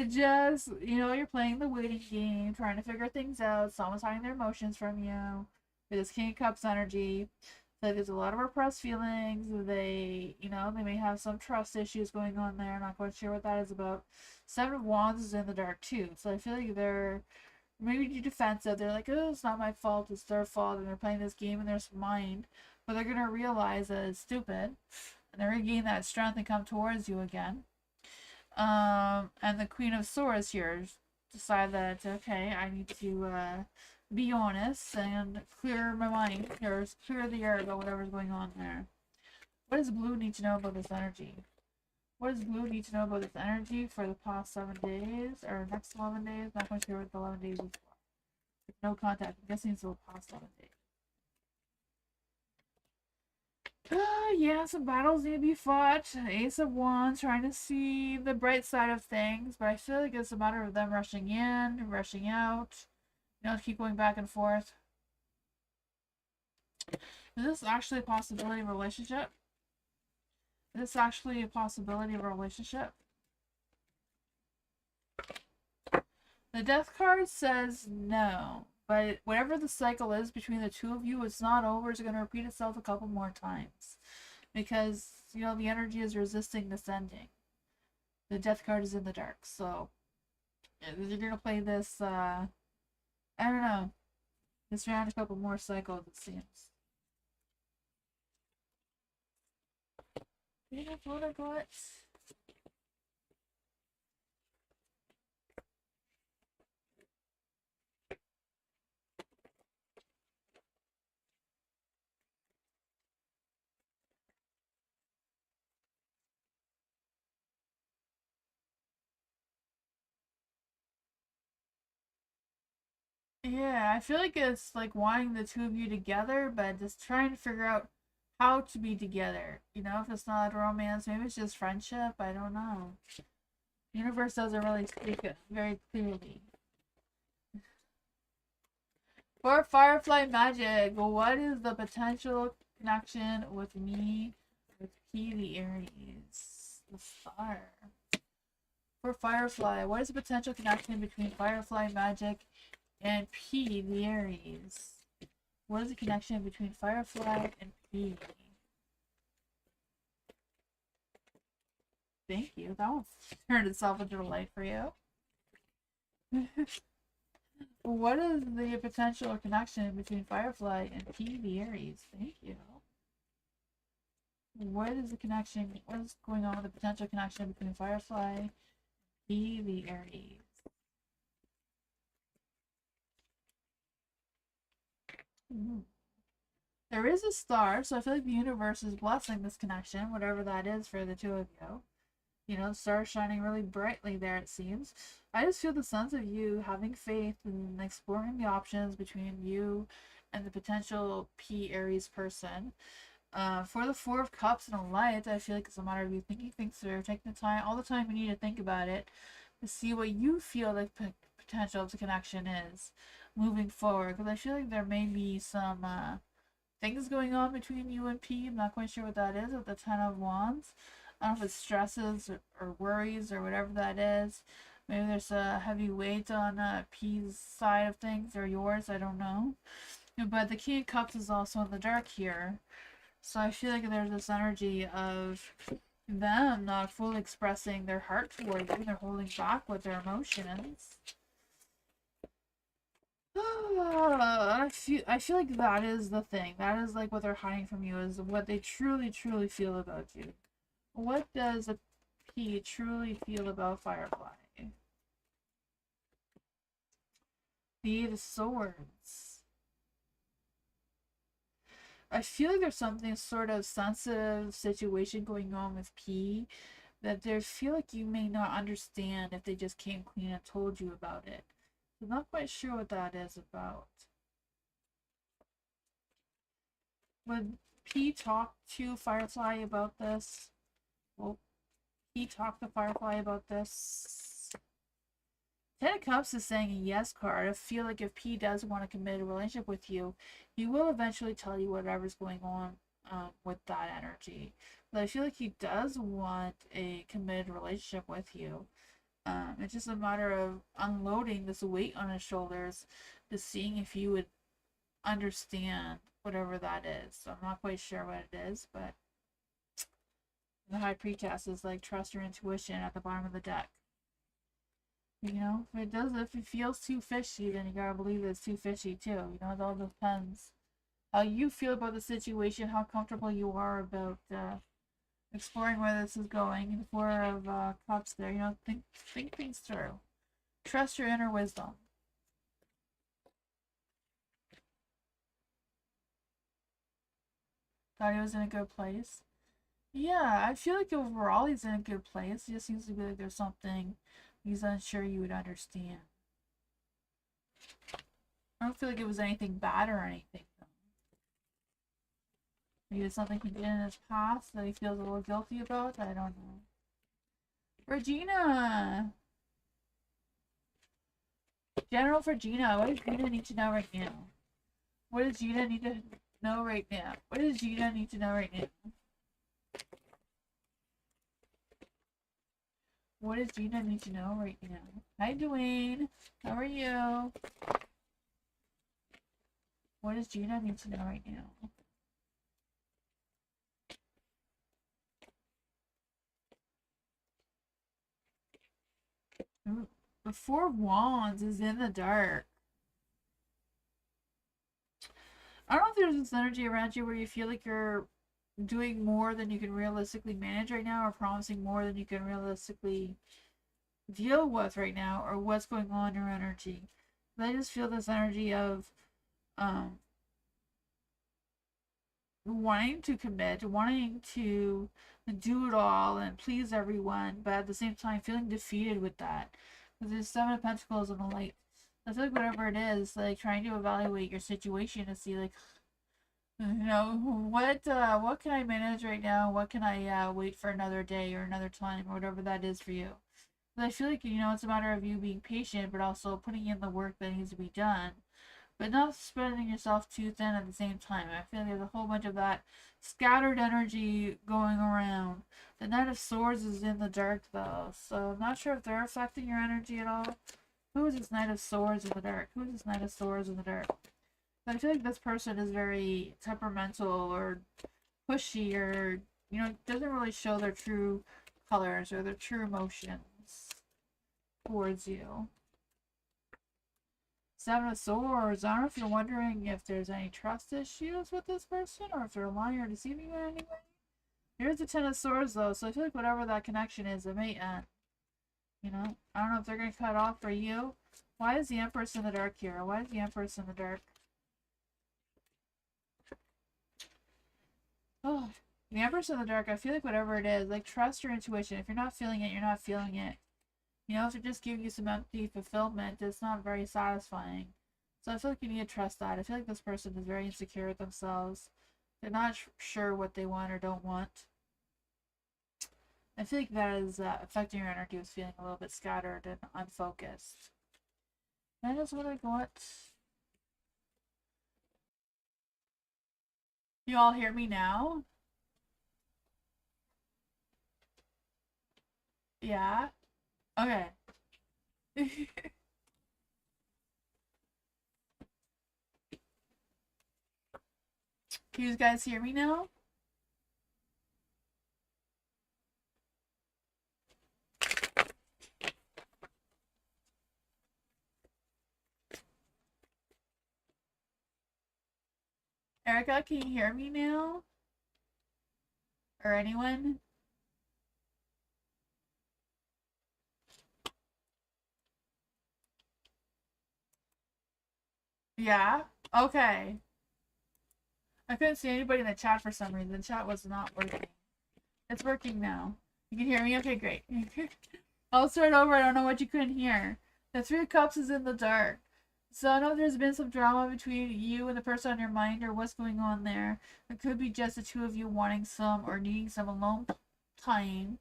Just, you're playing the waiting game, trying to figure things out. Someone's hiding their emotions from you. With this King of Cups energy. So there's a lot of repressed feelings. They may have some trust issues going on there. I'm not quite sure what that is about. Seven of Wands is in the dark too. So I feel like they're maybe defensive. They're like, oh, it's not my fault, it's their fault. And they're playing this game in their mind. But they're going to realize that it's stupid. And they're going to gain that strength and come towards you again. And the Queen of Swords here decide that, okay, I need to be honest and clear my mind, or clear the air about whatever's going on there. What does blue need to know about this energy? What does blue need to know about this energy for the past 7 days, or next 11 days? Not quite sure what the 11 days is for. No contact. I'm guessing it's the past 11 days. Yeah, some battles need to be fought. Ace of Wands, trying to see the bright side of things, but I feel like it's a matter of them rushing in, rushing out. Keep going back and forth. Is this actually a possibility of a relationship? Is this actually a possibility of a relationship? The Death card says no. But whatever the cycle is between the two of you, it's not over. It's going to repeat itself a couple more times. Because, the energy is resisting this ending. The Death card is in the dark. So, you're going to play this, I don't know. This round a couple more cycles, it seems. That's what I got. Yeah, I feel like it's like wanting the two of you together, but just trying to figure out how to be together. You know, if it's not romance, maybe it's just friendship. I don't know. The universe doesn't really speak it very clearly. For Firefly Magic, what is the potential connection with me, with P the Aries, the star? For Firefly, what is the potential connection between Firefly Magic and P the Aries? What is the connection between Firefly and P? Thank you. That one turned itself into a light for you. What is the potential connection between Firefly and P the Aries? Thank you. What is the connection? What is going on with the potential connection between Firefly and P the Aries? Ooh. There is a star, so I feel like the universe is blessing this connection, whatever that is for the two of you. You know, the stars shining really brightly there, it seems. I just feel the sense of you having faith and exploring the options between you and the potential P Aries person. For the Four of Cups and a Light, I feel like it's a matter of you thinking things through, taking the time, all the time you need to think about it, to see what you feel like potential of the connection is moving forward. Because I feel like there may be some things going on between you and P. I'm not quite sure what that is with the Ten of Wands. I don't know if it's stresses or worries or whatever that is. Maybe there's a heavy weight on P's side of things or yours. I don't know. But the King of Cups is also in the dark here. So I feel like there's this energy of them not fully expressing their heart toward you. They're holding back with their emotions. I feel like that is the thing. That is like what they're hiding from you, is what they truly, truly feel about you. What does a P truly feel about Firefly? The Eight of Swords. I feel like there's something sort of sensitive situation going on with P that they feel like you may not understand if they just came clean and told you about it. I'm not quite sure what that is about. Would P talk to Firefly about this? Well, P talk to Firefly about this? Ten of Cups is saying a yes card. I feel like if P does want to commit a relationship with you, he will eventually tell you whatever's going on with that energy. But I feel like he does want a committed relationship with you. It's just a matter of unloading this weight on his shoulders to seeing if you would understand whatever that is. So I'm not quite sure what it is, but the High Priestess is like trust your intuition at the bottom of the deck. You know, if it feels too fishy, then you gotta believe it's too fishy too. You know, it all depends how you feel about the situation, how comfortable you are about exploring where this is going. The Four of Cups there, you know, think things through. Trust your inner wisdom. Thought he was in a good place. Yeah, I feel like overall he's in a good place. It just seems to be like there's something he's unsure you would understand. I don't feel like it was anything bad or anything, though. Maybe it's something he did in his past that he feels a little guilty about. I don't know. Regina! General for Gina, what does Gina need to know right now? What does Gina need to know right now? What does Gina need to know right now? What does Gina need to know right now? Hi, Dwayne. How are you? What does Gina need to know right now? Ooh, the Four of Wands is in the dark. I don't know if there's this energy around you where you feel like you're doing more than you can realistically manage right now, or promising more than you can realistically deal with right now, or what's going on in your energy. But I just feel this energy of um, wanting to commit, wanting to do it all and please everyone, but at the same time feeling defeated with that. Because there's Seven of Pentacles and the Light. I feel like whatever it is, like trying to evaluate your situation to see like, what can I manage right now? What can I wait for another day or another time or whatever that is for you. But I feel like it's a matter of you being patient, but also putting in the work that needs to be done, but not spreading yourself too thin at the same time. I feel like there's a whole bunch of that scattered energy going around. The Knight of Swords is in the dark though, so I'm not sure if they're affecting your energy at all. Who is this Knight of Swords in the dark? Who is this Knight of Swords in the dark? I feel like this person is very temperamental or pushy, or doesn't really show their true colors or their true emotions towards you. Seven of Swords. I don't know if you're wondering if there's any trust issues with this person, or if they're lying or deceiving you in any way. Here's the Ten of Swords though, so I feel like whatever that connection is, it may end. I don't know if they're going to cut off for you. Why is the Empress in the dark here? Why is the Empress in the dark? Oh, the Empress in the dark, I feel like whatever it is, like trust your intuition. If you're not feeling it, you're not feeling it. If it just gives you some empty fulfillment, it's not very satisfying. So I feel like you need to trust that. I feel like this person is very insecure with themselves. They're not sure what they want or don't want. I feel like that is affecting your energy with feeling a little bit scattered and unfocused. And I just want to what? You all hear me now? Yeah? Okay. Can you guys hear me now? Erica, can you hear me now? Or anyone? Yeah? Okay. I couldn't see anybody in the chat for some reason. The chat was not working. It's working now. You can hear me? Okay, great. I'll start over. I don't know what you couldn't hear. The Three of Cups is in the dark. So I know there's been some drama between you and the person on your mind, or what's going on there. It could be just the two of you wanting some or needing some alone time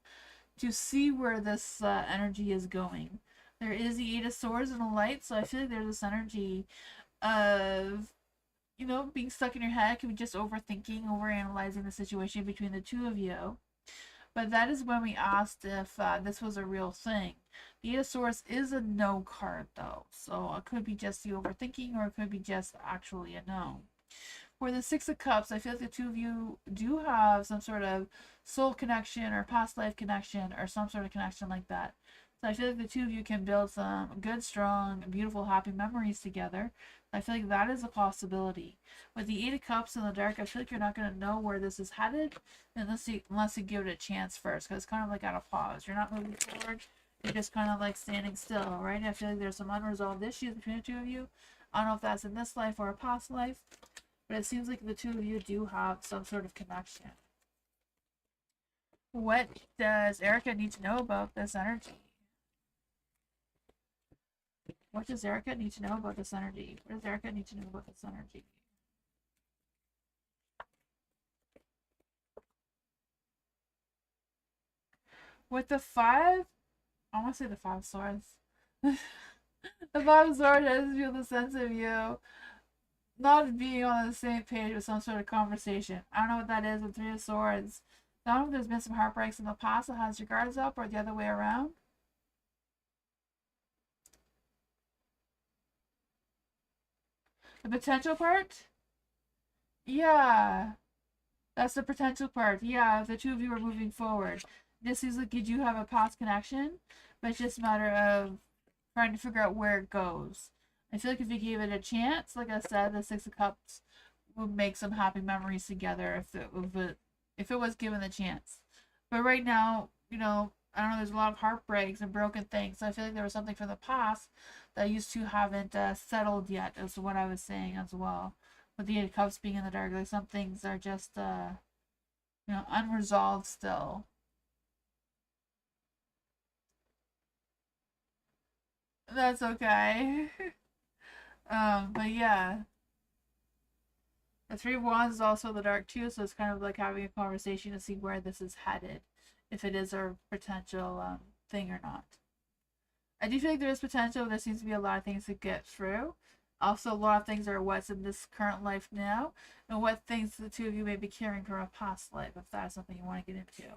to see where this energy is going. There is the Eight of Swords and the Light, so I feel like there's this energy of being stuck in your head. It could be just overthinking, overanalyzing the situation between the two of you. But that is when we asked if this was a real thing. The Eight of Swords is a no card, though. So it could be just the overthinking, or it could be just actually a no. For the Six of Cups, I feel like the two of you do have some sort of soul connection or past life connection or some sort of connection like that. So I feel like the two of you can build some good, strong, beautiful, happy memories together. I feel like that is a possibility. With the Eight of Cups in the dark, I feel like you're not going to know where this is headed unless you give it a chance first, because it's kind of like at a pause. You're not moving forward. You're just kind of like standing still, right? I feel like there's some unresolved issues between the two of you. I don't know if that's in this life or a past life, but it seems like the two of you do have some sort of connection. What does Erica need to know about this energy? What does Erica need to know about this energy? What does Erica need to know about this energy? With the five, I want to say the Five of Swords. The Five of Swords, I just feel the sense of you not being on the same page with some sort of conversation. I don't know what that is with Three of Swords. I don't know if there's been some heartbreaks in the past that has your guards up, or the other way around. The potential part? Yeah. That's the potential part. Yeah, if the two of you are moving forward. This seems like you do have a past connection, but it's just a matter of trying to figure out where it goes. I feel like if you gave it a chance, like I said, the Six of Cups would make some happy memories together if it if it was given the chance. But right now, you know, I don't know, there's a lot of heartbreaks and broken things. So I feel like there was something from the past that you two haven't settled yet, is what I was saying as well. With the Eight of Cups being in the dark, like some things are just, you know, unresolved still. That's okay. But yeah, the Three of Wands is also the dark too, so it's kind of like having a conversation to see where this is headed, if it is a potential thing or not. I do feel like there is potential. There seems to be a lot of things to get through. Also, a lot of things are what's in this current life now, and what things the two of you may be carrying from a past life, if that's something you want to get into.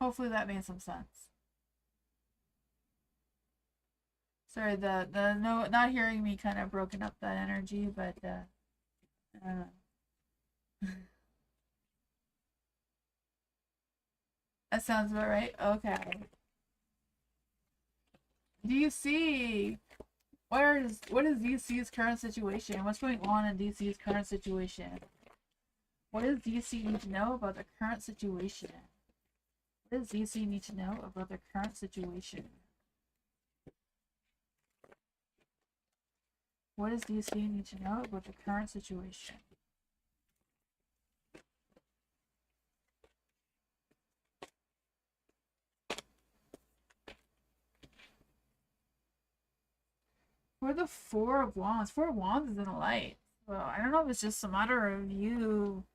Hopefully that made some sense. Sorry, the no, not hearing me kind of broken up that energy, but I don't know. That sounds about right. Okay. DC. What is DC's current situation? What's going on in DC's current situation? What does DC need to know about the current situation? What does DC need to know about the current situation? What does DC need to know about the current situation? For the Four of Wands. Four of Wands is in the light. Well, I don't know if it's just a matter of you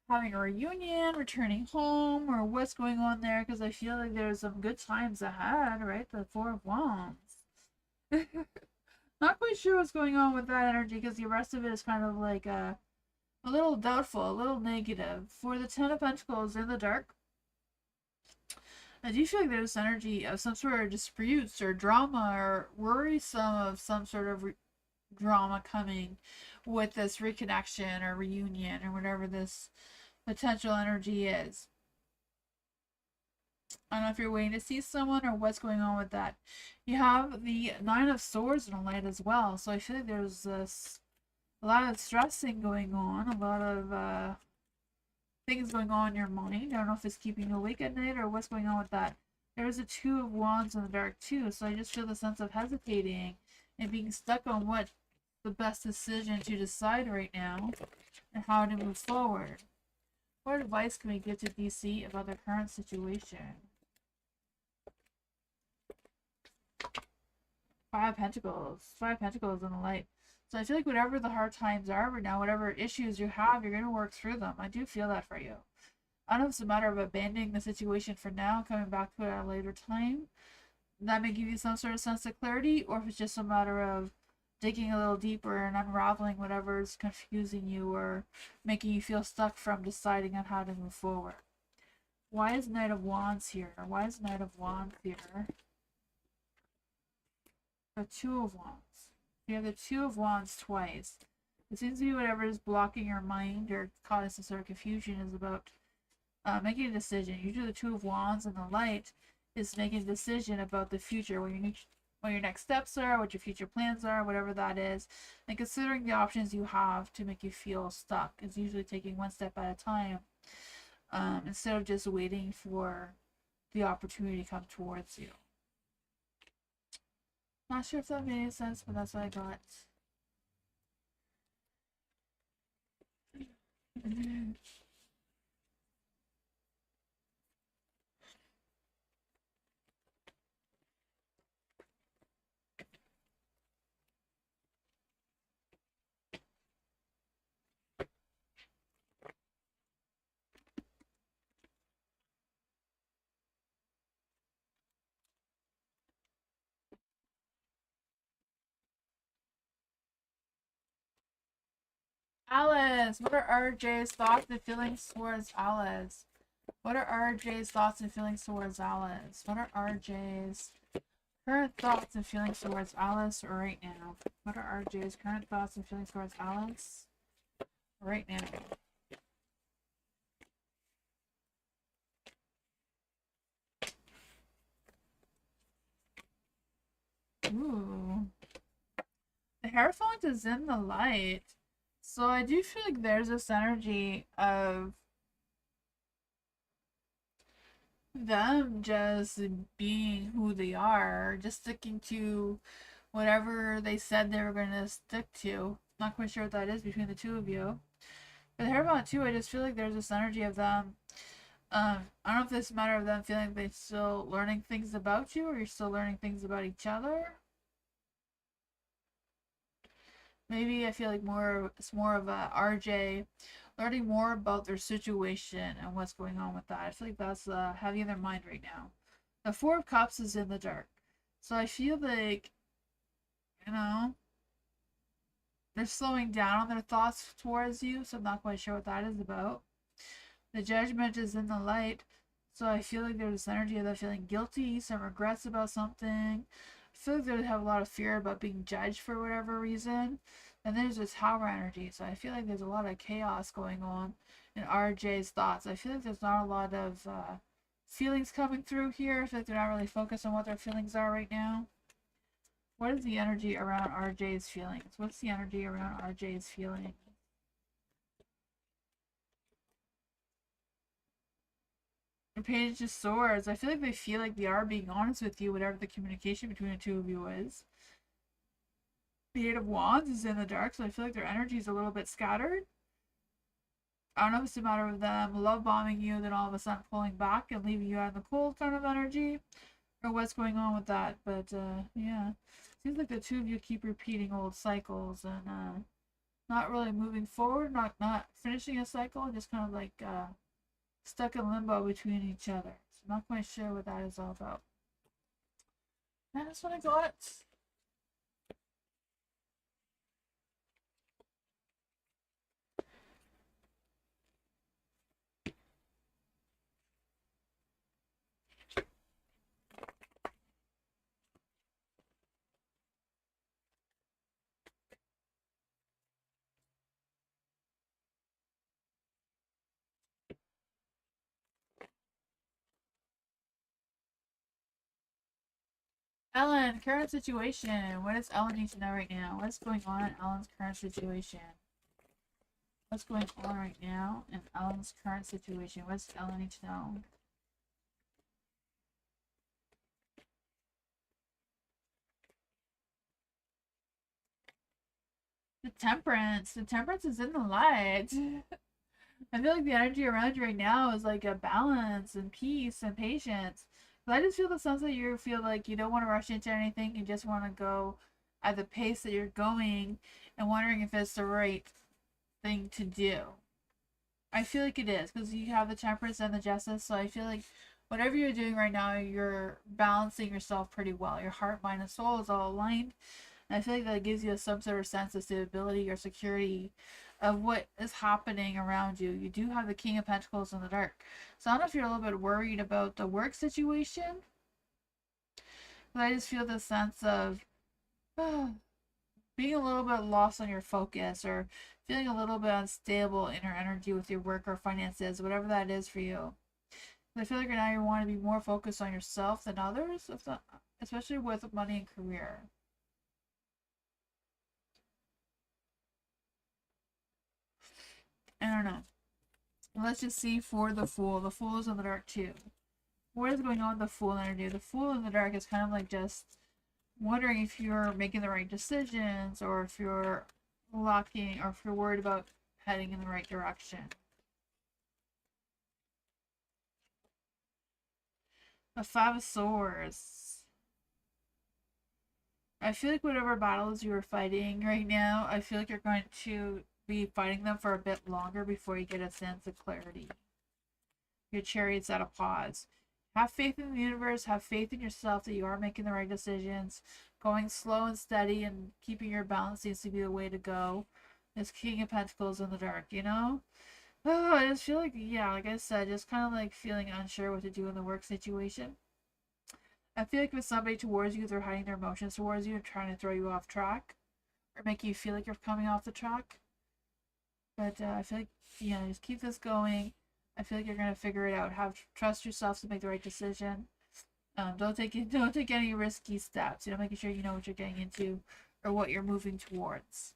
having a reunion, returning home, or what's going on there, because I feel like there's some good times ahead, right? The Four of Wands. Not quite sure what's going on with that energy, because the rest of it is kind of like a little doubtful, a little negative. For the Ten of Pentacles in the dark, I do feel like there's energy of some sort of disputes or drama or worrisome of some sort of drama coming with this reconnection or reunion or whatever this potential energy is. I don't know if you're waiting to see someone or what's going on with that. You have the Nine of Swords in the light as well, so I feel like there's this a lot of stressing going on, a lot of things going on in your mind. I don't know if it's keeping you awake at night or what's going on with that. There's a Two of Wands in the dark too, so I just feel the sense of hesitating and being stuck on what the best decision to decide right now and how to move forward. What advice can we give to DC about their current situation? Five Pentacles. Five Pentacles in the light. So I feel like whatever the hard times are right now, whatever issues you have, you're going to work through them. I do feel that for you. I don't know if it's a matter of abandoning the situation for now, coming back to it at a later time. That may give you some sort of sense of clarity, or if it's just a matter of digging a little deeper and unraveling whatever's confusing you or making you feel stuck from deciding on how to move forward. Why is Knight of Wands here? Why is Knight of Wands here? The Two of Wands. You have the Two of Wands twice. It seems to be whatever is blocking your mind or causing some sort of confusion is about making a decision. Usually the Two of Wands in the light is making a decision about the future, what your next steps are, what your future plans are, whatever that is, and considering the options you have to make you feel stuck. It's usually taking one step at a time instead of just waiting for the opportunity to come towards you. Not sure if that made any sense, but that's what I got. Alice, what are RJ's thoughts and feelings towards Alice? What are RJ's thoughts and feelings towards Alice? What are RJ's current thoughts and feelings towards Alice right now? What are RJ's current thoughts and feelings towards Alice right now? Ooh. The Hierophant is in the light. So I do feel like there's this energy of them just being who they are, just sticking to whatever they said they were going to stick to. Not quite sure what that is between the two of you. But the Hierophant too, I just feel like there's this energy of them. I don't know if this is a matter of them feeling like they're still learning things about you or you're still learning things about each other. Maybe I feel like it's more of a RJ learning more about their situation and what's going on with that. I feel like that's heavy in their mind right now. The Four of Cups is in the dark. So I feel like, you know, they're slowing down on their thoughts towards you, so I'm not quite sure what that is about. The Judgment is in the light, so I feel like there's this energy of them feeling guilty, some regrets about something. I feel like they have a lot of fear about being judged for whatever reason. And there's this Tower energy, so I feel like there's a lot of chaos going on in RJ's thoughts. I feel like there's not a lot of feelings coming through here. I feel like they're not really focused on what their feelings are right now. What is the energy around RJ's feelings? What's the energy around RJ's feelings? The Page of Swords. I feel like they feel like they are being honest with you, whatever the communication between the two of you is. The Eight of Wands is in the dark, so I feel like their energy is a little bit scattered. I don't know if it's a matter of them love bombing you, then all of a sudden pulling back and leaving you out in the cold kind of energy, or what's going on with that. But yeah, seems like the two of you keep repeating old cycles and not really moving forward, not finishing a cycle, and just kind of like stuck in limbo between each other. So I'm not quite sure what that is all about. And that's what I got. Ellen, current situation. What does Ellen need to know right now? What's going on in Ellen's current situation? What's going on right now in Ellen's current situation? What's Ellen need to know? The Temperance. The Temperance is in the light. I feel like the energy around you right now is like a balance and peace and patience. But I just feel the sense that you feel like you don't want to rush into anything. You just want to go at the pace that you're going and wondering if it's the right thing to do. I feel like it is because you have the Temperance and the Justice. So I feel like whatever you're doing right now, you're balancing yourself pretty well. Your heart, mind, and soul is all aligned. And I feel like that gives you some sort of sense of stability or security of what is happening around you. You do have the King of Pentacles in the dark. So I don't know if you're a little bit worried about the work situation. But I just feel this sense of being a little bit lost on your focus or feeling a little bit unstable in your energy with your work or finances, whatever that is for you. I feel like right now you want to be more focused on yourself than others, especially with money and career. I don't know. Let's just see for the Fool. The Fool is in the dark too. What is going on with the Fool energy? The Fool in the dark is kind of like just wondering if you're making the right decisions or if you're locking or if you're worried about heading in the right direction. The Five of Swords. I feel like whatever battles you are fighting right now, I feel like you're going to be fighting them for a bit longer before you get a sense of clarity. Your Chariot's at a pause. Have faith in the universe, have faith in yourself that you are making the right decisions. Going slow and steady and keeping your balance seems to be the way to go. This King of Pentacles in the dark, you know? Oh, I just feel like, yeah, like I said, just kind of like feeling unsure what to do in the work situation. I feel like with somebody towards you, they're hiding their emotions towards you and trying to throw you off track or make you feel like you're coming off the track. But I feel like, yeah, just keep this going. I feel like you're going to figure it out. Trust yourself to make the right decision. Don't take any risky steps. You know, making sure you know what you're getting into or what you're moving towards.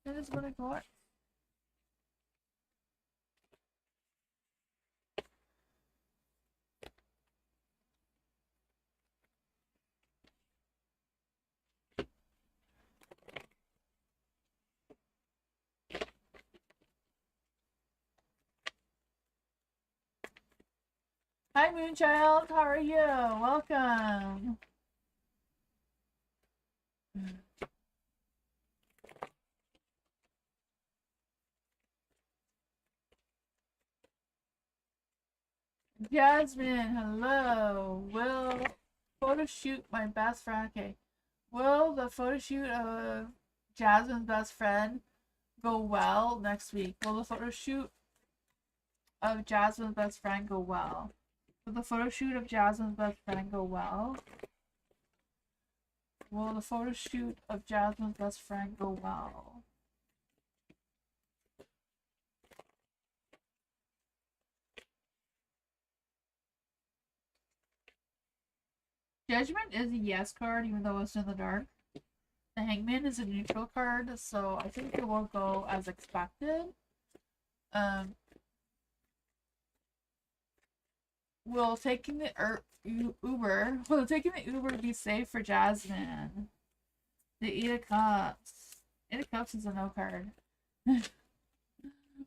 That is what I got. Hi, Moonchild. How are you? Welcome. Jasmine, hello. Will photo shoot my best friend. Okay. Will the photo shoot of Jasmine's best friend go well next week? Will the photo shoot of Jasmine's best friend go well? Will the photo shoot of Jasmine's best friend go well? Will the photo shoot of Jasmine's best friend go well? Judgment is a yes card, even though it's in the dark. The Hangman is a neutral card, so I think it will go as expected. Will taking the Uber be safe for Jasmine? The Eight of Cups. Eight of Cups is a no card.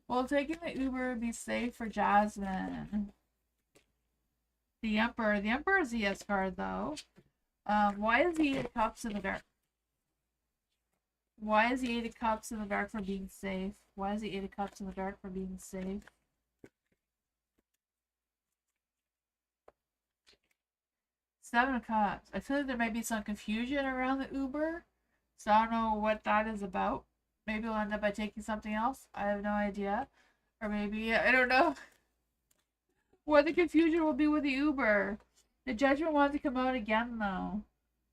Will taking the Uber be safe for Jasmine? The Emperor. The Emperor is a yes card, though. Why is the Eight of Cups in the dark? Why is the Eight of Cups in the dark for being safe? Why is the Eight of Cups in the dark for being safe? Seven of Cups. I feel like there might be some confusion around the Uber, so I don't know what that is about. Maybe we'll end up by taking something else. I have no idea. Or maybe, I don't know what the confusion will be with the Uber. The Judgment wants to come out again, though.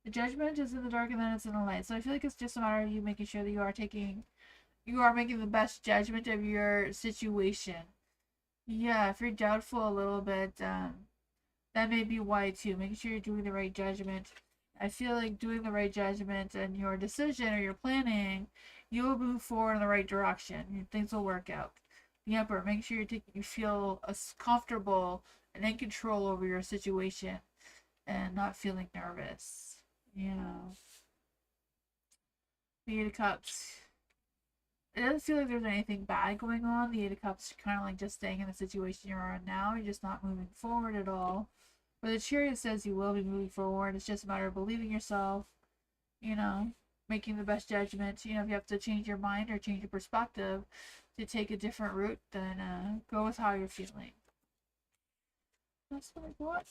The Judgment is in the dark and then it's in the light. So I feel like it's just a matter of you making sure that you are making the best judgment of your situation. Yeah, if you're doubtful a little bit, that may be why too. Making sure you're doing the right judgment. I feel like doing the right judgment and your decision or your planning, you will move forward in the right direction. Things will work out. The Emperor, make sure you feel comfortable and in control over your situation and not feeling nervous. Yeah. The Eight of Cups. It doesn't feel like there's anything bad going on. The Eight of Cups is kind of like just staying in the situation you're in now. You're just not moving forward at all. But the Chariot says you will be moving forward. It's just a matter of believing yourself, making the best judgment. If you have to change your mind or change your perspective to take a different route, then go with how you're feeling. That's what I got.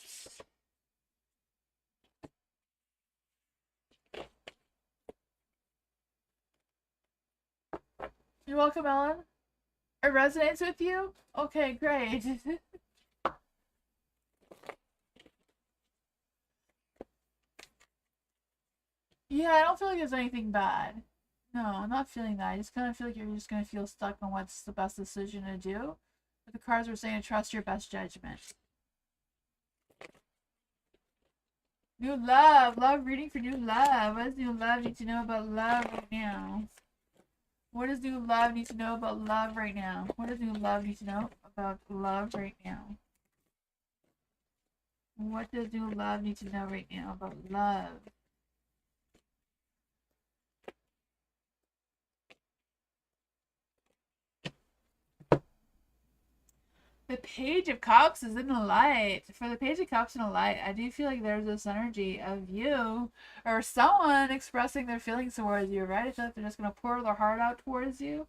You're welcome, Ellen. It resonates with you? Okay, great. Yeah, I don't feel like there's anything bad. No, I'm not feeling that. I just kind of feel like you're just going to feel stuck on what's the best decision to do. But the cards were saying to trust your best judgment. New love. Love reading for new love. What does new love need to know about love right now? What does new love need to know about love right now? What does new love need to know about love right now? What does new love need to know right now about love? The Page of Cups is in the light. For the Page of Cups in the light, I do feel like there's this energy of you or someone expressing their feelings towards you, right? I feel like they're just going to pour their heart out towards you.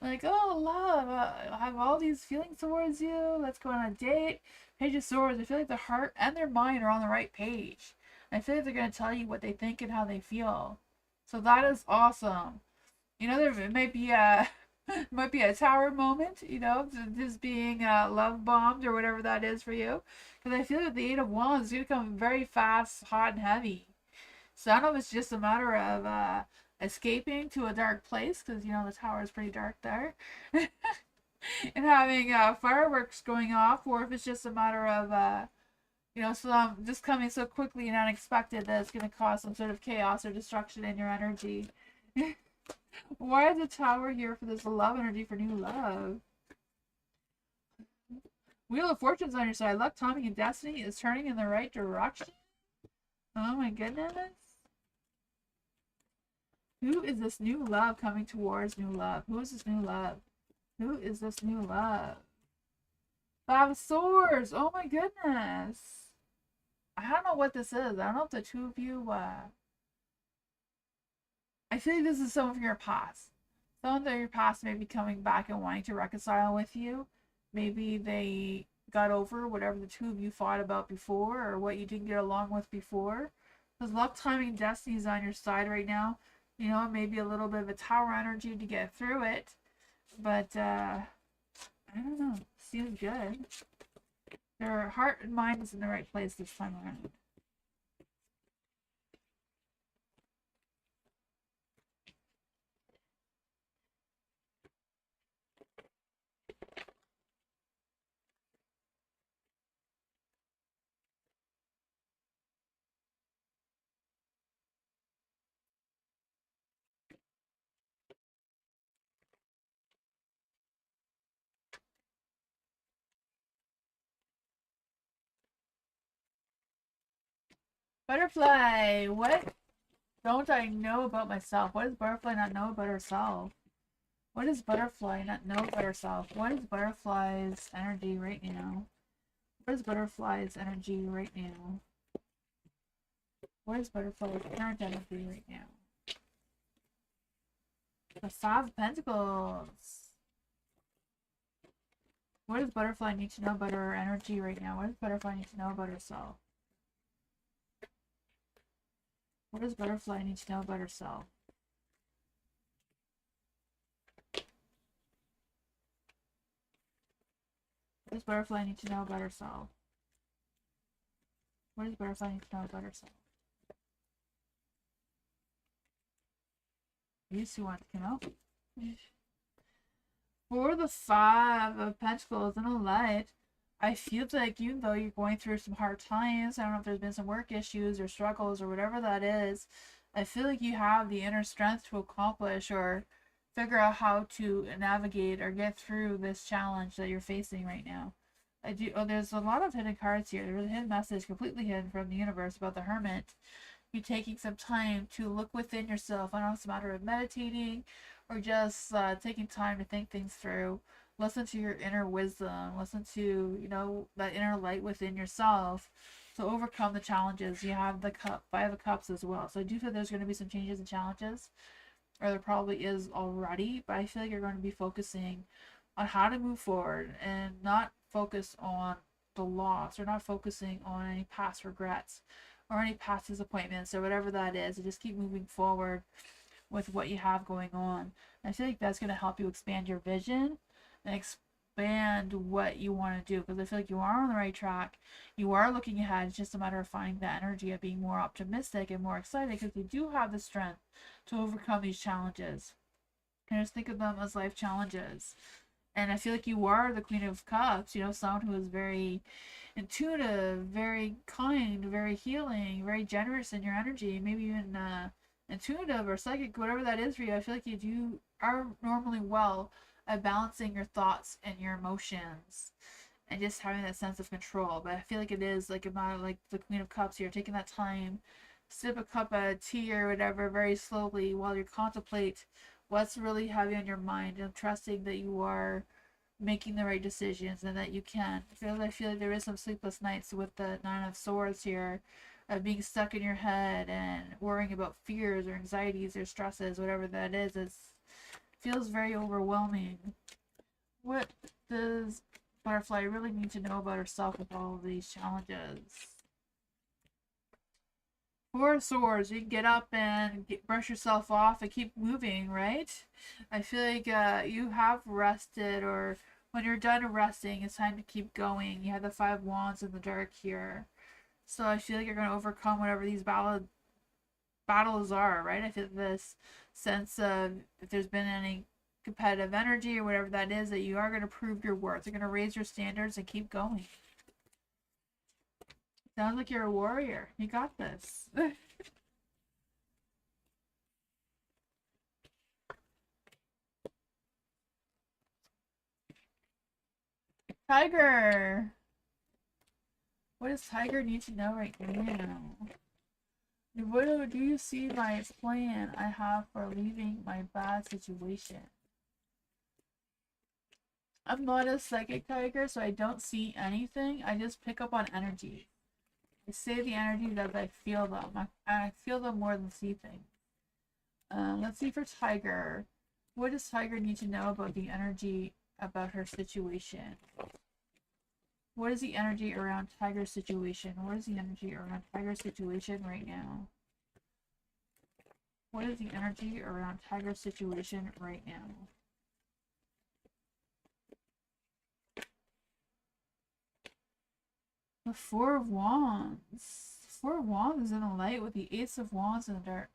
Like, oh, love, I have all these feelings towards you. Let's go on a date. Page of Swords, I feel like their heart and their mind are on the right page. I feel like they're going to tell you what they think and how they feel. So that is awesome. There may be a might be a tower moment, just being love bombed or whatever that is for you. Because I feel like the Eight of Wands is going to come very fast, hot, and heavy. So I don't know if it's just a matter of escaping to a dark place, because, the tower is pretty dark there. And having fireworks going off, or if it's just a matter of, You know, so just coming so quickly and unexpected that it's going to cause some sort of chaos or destruction in your energy. Why is the Tower here for this love energy for new love? Wheel of Fortune's on your side. Luck, timing, and destiny is turning in the right direction. Oh my goodness. Who is this new love coming towards new love? Who is this new love? Who is this new love? Five of Swords. Oh my goodness. I don't know what this is. I don't know if the two of you, I feel like this is some of your past. Some of your past may be coming back and wanting to reconcile with you. Maybe they got over whatever the two of you fought about before or what you didn't get along with before. Because luck, timing, and destiny is on your side right now. You know, maybe a little bit of a Tower energy to get through it. But, I don't know. Seems good. Their heart and mind is in the right place this time around. Butterfly, what don't I know about myself? What does Butterfly not know about herself? What does Butterfly not know about herself? What is Butterfly's energy right now? What is Butterfly's energy right now? What is Butterfly's current energy right now? The Five of Pentacles. What does Butterfly need to know about her energy right now? What does Butterfly need to know about herself? What does Butterfly need to know about herself? What does Butterfly need to know about herself? What does Butterfly need to know about herself? These two want to come out. For the Five of Pentacles and a Light, I feel like even though you're going through some hard times, I don't know if there's been some work issues or struggles or whatever that is, I feel like you have the inner strength to accomplish or figure out how to navigate or get through this challenge that you're facing right now. I do. Oh, there's a lot of hidden cards here. There's a hidden message completely hidden from the universe about the Hermit. You taking some time to look within yourself. I don't know if it's a matter of meditating or just taking time to think things through. Listen to your inner wisdom. Listen to, you know, that inner light within yourself to overcome the challenges. You have the Five of Cups as well. So I do feel there's going to be some changes and challenges, or there probably is already, but I feel like you're going to be focusing on how to move forward and not focus on the loss or not focusing on any past regrets or any past disappointments or whatever that is, and just keep moving forward with what you have going on. I feel like that's going to help you expand your vision and expand what you want to do, because I feel like you are on the right track. You are looking ahead. It's just a matter of finding that energy of being more optimistic and more excited, because you do have the strength to overcome these challenges. And just think of them as life challenges. And I feel like you are the Queen of Cups, you know, someone who is very intuitive, very kind, very healing, very generous in your energy, maybe even intuitive or psychic, whatever that is for you. I feel like you are normally well at balancing your thoughts and your emotions and just having that sense of control. But I feel like it is like about like the Queen of Cups here, taking that time, sip a cup of tea or whatever very slowly while you contemplate what's really heavy on your mind, and trusting that you are making the right decisions and that you can. I feel like there is some sleepless nights with the Nine of Swords here, of being stuck in your head and worrying about fears or anxieties or stresses, whatever that is. It feels very overwhelming. What does Butterfly really need to know about herself with all of these challenges? Four of Swords, you can get up and brush yourself off and keep moving, right? I feel like you have rested, or when you're done resting, it's time to keep going. You have the Five Wands in the dark here. So I feel like you're going to overcome whatever these battles are, right? I feel this sense of if there's been any competitive energy or whatever that is, that you are going to prove your worth. You're going to raise your standards and keep going. Sounds like you're a warrior. You got this. Tiger! What does Tiger need to know right now? What do you see my plan I have for leaving my bad situation? I'm not a psychic, Tiger, so I don't see anything. I just pick up on energy. I say the energy that I feel them. I feel them more than see things. Let's see for Tiger. What does Tiger need to know about the energy about her situation? What is the energy around Tiger's situation? What is the energy around Tiger's situation right now? What is the energy around Tiger's situation right now? The Four of Wands. The Four of Wands is in the light with the Ace of Wands in the dark.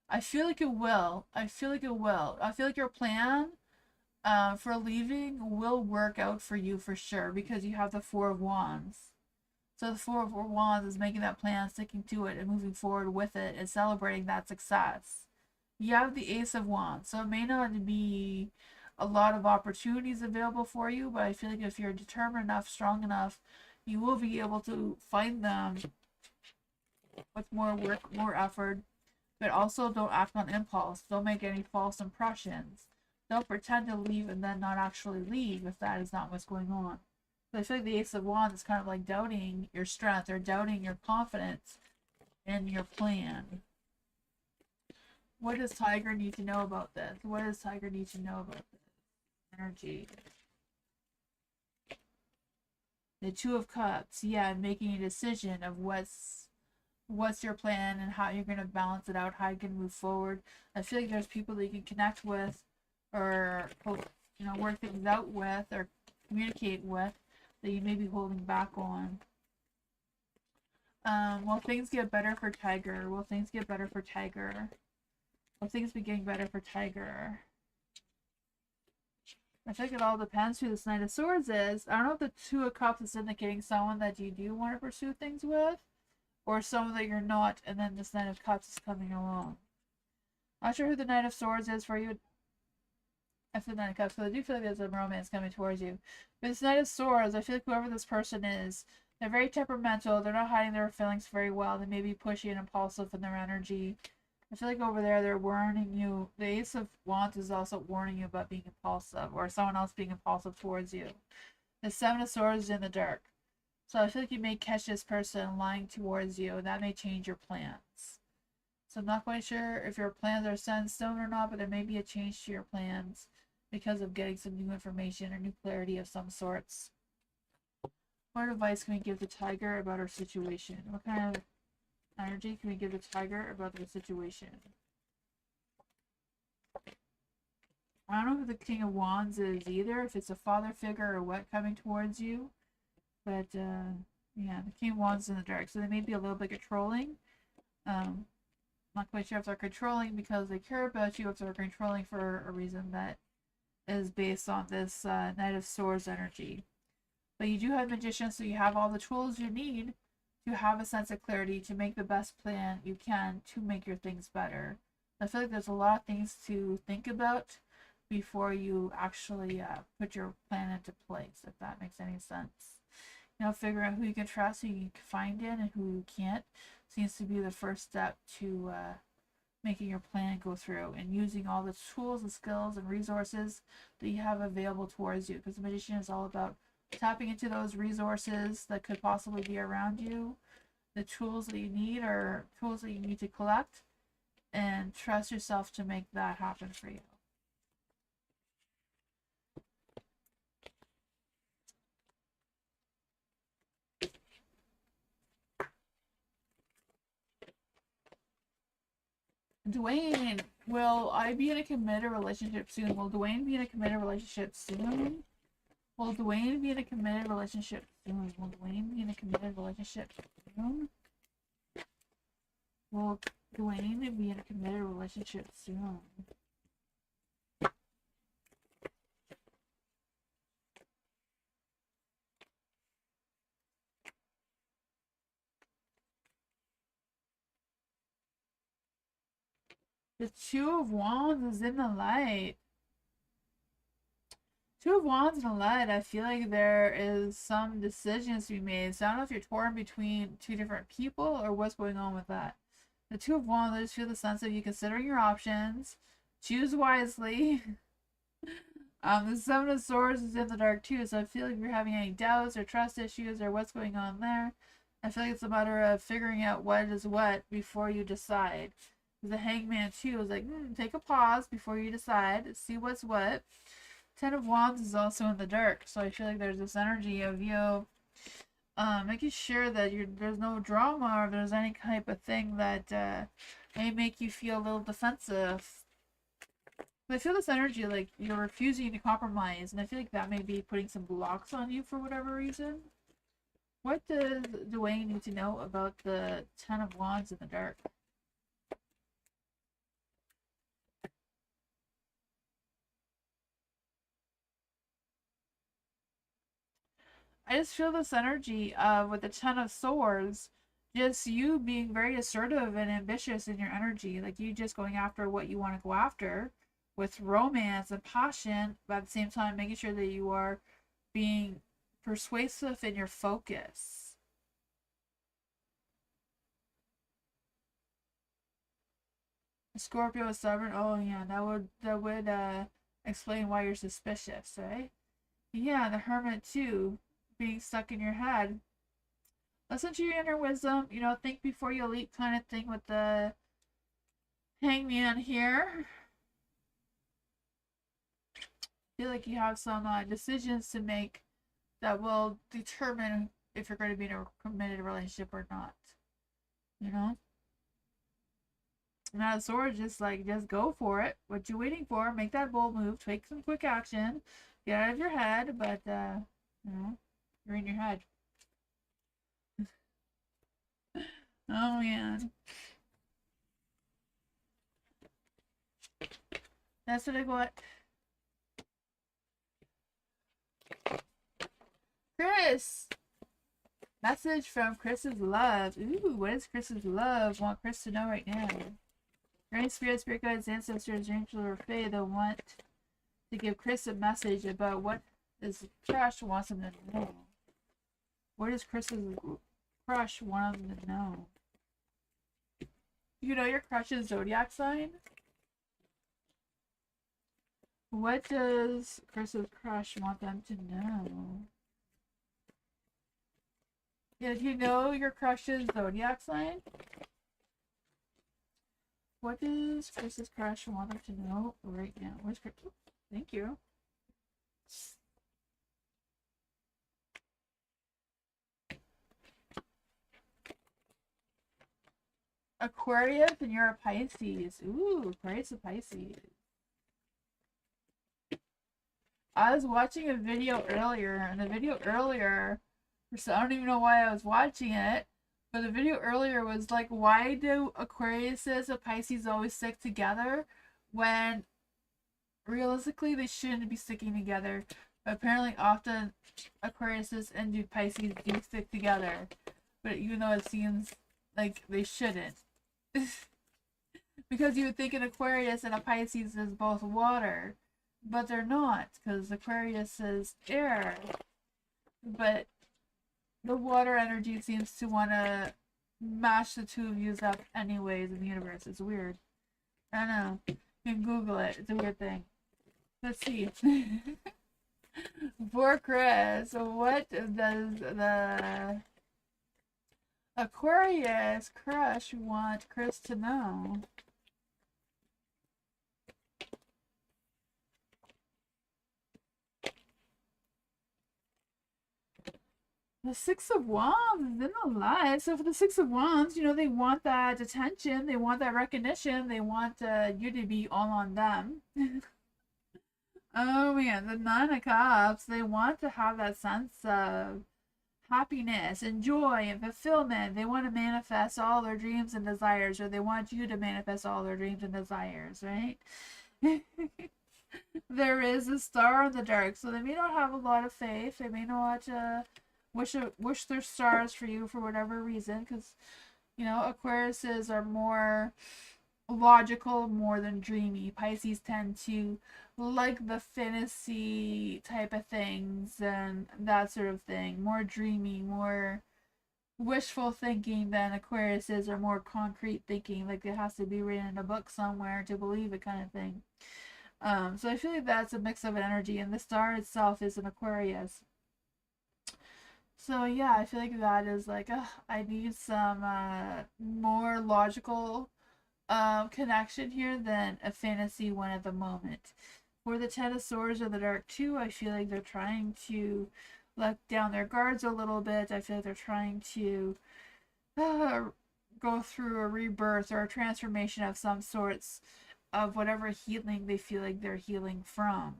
I feel like it will. I feel like it will. I feel like your plan for leaving will work out for you for sure because you have the Four of Wands. So the Four of Wands is making that plan, sticking to it, and moving forward with it, and celebrating that success. You have the Ace of Wands, so it may not be a lot of opportunities available for you, but I feel like if you're determined enough, strong enough, you will be able to find them with more work, more effort. But also don't act on impulse. Don't make any false impressions. Don't pretend to leave and then not actually leave if that is not what's going on. But I feel like the Ace of Wands is kind of like doubting your strength or doubting your confidence in your plan. What does Tiger need to know about this? What does Tiger need to know about this? Energy. The Two of Cups. Yeah, making a decision of what's your plan and how you're going to balance it out, how you can move forward. I feel like there's people that you can connect with or work things out with or communicate with that you may be holding back on. Will things get better for Tiger? Will things get better for Tiger? Will things be getting better for Tiger? I think it all depends who this Knight of Swords is. I don't know if the Two of Cups is indicating someone that you do want to pursue things with, or someone that you're not, and then this Knight of Cups is coming along. Not sure who the Knight of Swords is for you. After the Knight of Cups, because I do feel like there's a romance coming towards you. But this Knight of Swords, I feel like whoever this person is, they're very temperamental. They're not hiding their feelings very well. They may be pushy and impulsive in their energy. I feel like over there they're warning you. The Ace of Wands is also warning you about being impulsive, or someone else being impulsive towards you. The Seven of Swords is in the dark. So I feel like you may catch this person lying towards you, and that may change your plans. So I'm not quite sure if your plans are set in stone or not, but there may be a change to your plans because of getting some new information or new clarity of some sorts. What advice can we give the Tiger about her situation? What kind of energy can we give the Tiger about their situation? I don't know who the King of Wands is either, if it's a father figure or what coming towards you. But, yeah, the King of Wands is in the dark, so they may be a little bit controlling. I'm not quite sure if they're controlling because they care about you, if they're controlling for a reason that is based on this Knight of Swords energy. But you do have Magician, so you have all the tools you need to have a sense of clarity, to make the best plan you can to make your things better. I feel like there's a lot of things to think about before you actually put your plan into place, if that makes any sense. Figuring out who you can trust, who you can find in, and who you can't seems to be the first step to making your plan go through, and using all the tools and skills and resources that you have available towards you, because the Magician is all about tapping into those resources that could possibly be around you, the tools that you need or tools that you need to collect, and trust yourself to make that happen for you. Dwayne, will I be in a committed relationship soon? Will Dwayne be in a committed relationship soon? Will Dwayne be in a committed relationship soon? Will Dwayne be in a committed relationship soon? Will Dwayne be in a committed relationship soon? The Two of Wands is in the light. Two of Wands in the light, I feel like there is some decisions to be made. So I don't know if you're torn between two different people or what's going on with that. The Two of Wands, I just feel the sense of you considering your options. Choose wisely. The Seven of Swords is in the dark too, so I feel like if you're having any doubts or trust issues or what's going on there, I feel like it's a matter of figuring out what is what before you decide. The Hangman too is like, take a pause before you decide, see what's what. Ten of Wands is also in the dark, so I feel like there's this energy of you making sure that there's no drama or if there's any type of thing that may make you feel a little defensive. But I feel this energy like you're refusing to compromise, and I feel like that may be putting some blocks on you for whatever reason. What does Dwayne need to know about the Ten of Wands in the dark? I just feel this energy with the Ten of Swords, just you being very assertive and ambitious in your energy, like you just going after what you want to go after with romance and passion, but at the same time making sure that you are being persuasive in your focus. Scorpio is stubborn. Oh yeah, that would explain why you're suspicious, right? Yeah, the Hermit too, being stuck in your head. Listen to your inner wisdom. Think before you leap, kind of thing with the Hangman here. I feel like you have some decisions to make that will determine if you're going to be in a committed relationship or not. You know. Now, Swords, just go for it. What you waiting for? Make that bold move. Take some quick action. Get out of your head, but you're in your head. Oh man, that's what I got. Chris, message from Chris's love. Ooh, what does Chris's love want Chris to know right now? Great Spirit, Spirit Guides, Ancestors, Angel, or Fae, they'll want to give Chris a message about what his crush wants him to know. What does Chris's crush want him to know? You know your crush's zodiac sign? What does Chris's crush want them to know? Yeah, do you know your crush's zodiac sign? What does Chris's crush want them to know right now? Where's Chris? Thank you. Aquarius and you're a Pisces. Ooh, Aquarius and Pisces. I was watching a video earlier, and the video earlier, so I don't even know why I was watching it, but the video earlier was like, why do Aquariuses and Pisces always stick together when realistically they shouldn't be sticking together? But apparently often Aquariuses and Pisces do stick together, but even though it seems like they shouldn't. Because you would think an Aquarius and a Pisces is both water, but they're not, because Aquarius is air. But the water energy seems to want to mash the two of you up anyways in the universe. It's weird. I don't know. You can Google it. It's a weird thing. Let's see. For Chris, what does the Aquarius crush want Chris to know? The Six of Wands is in the light. So for the Six of Wands, they want that attention, they want that recognition, they want you to be all on them. Oh man, the Nine of Cups, they want to have that sense of happiness and joy and fulfillment. They want to manifest all their dreams and desires, or they want you to manifest all their dreams and desires, right? There is a star in the dark, so they may not have a lot of faith. They may not wish their stars for you for whatever reason, because Aquariuses are more logical more than dreamy. Pisces tend to like the fantasy type of things and that sort of thing. More dreamy, more wishful thinking than Aquarius is, or more concrete thinking, like it has to be written in a book somewhere to believe it kind of thing. So I feel like that's a mix of an energy, and the star itself is an Aquarius. So yeah, I feel like that is like, I need some more logical connection here than a fantasy one at the moment. For the Ten of Swords or the Dark Two, I feel like they're trying to let down their guards a little bit. I feel like they're trying to uh, go through a rebirth or a transformation of some sorts of whatever healing they feel like they're healing from.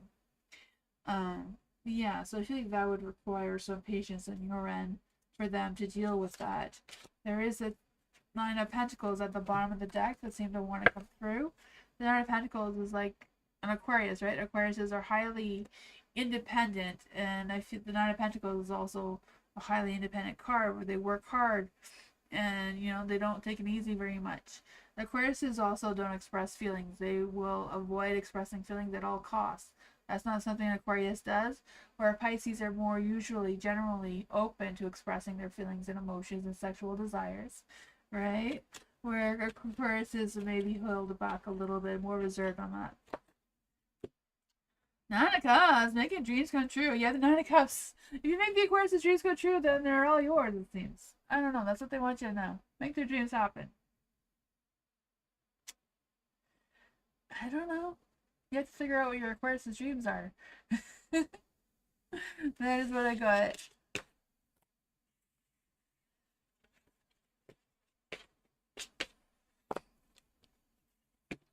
Um, yeah, so I feel like that would require some patience on your end for them to deal with that. There is a Nine of Pentacles at the bottom of the deck that seem to want to come through. The Nine of Pentacles is like an Aquarius, right? Aquariuses are highly independent, and I feel the Nine of Pentacles is also a highly independent card where they work hard and they don't take it easy very much. Aquariuses also don't express feelings. They will avoid expressing feelings at all costs. That's not something Aquarius does, where Pisces are more usually, generally open to expressing their feelings and emotions and sexual desires, right? Where Aquarius is maybe held back a little bit, more reserved on that. Nine of Cups, making dreams come true. Yeah, the Nine of Cups. If you make the Aquarius' dreams come true, then they're all yours, it seems. I don't know. That's what they want you to know. Make their dreams happen. I don't know. You have to figure out what your Aquarius' dreams are. That is what I got.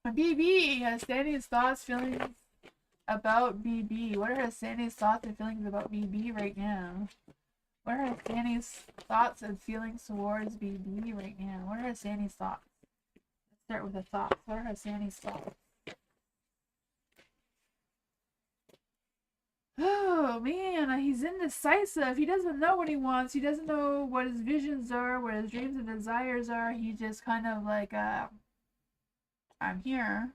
BB has Sandy's thoughts, feelings about BB. What are Sandy's thoughts and feelings about BB right now? What are Sandy's thoughts and feelings towards BB right now? What are Sandy's thoughts? Let's start with the thoughts. What are Sandy's thoughts? Oh man, he's indecisive. He doesn't know what he wants. He doesn't know what his visions are, what his dreams and desires are. He just kind of like, I'm here.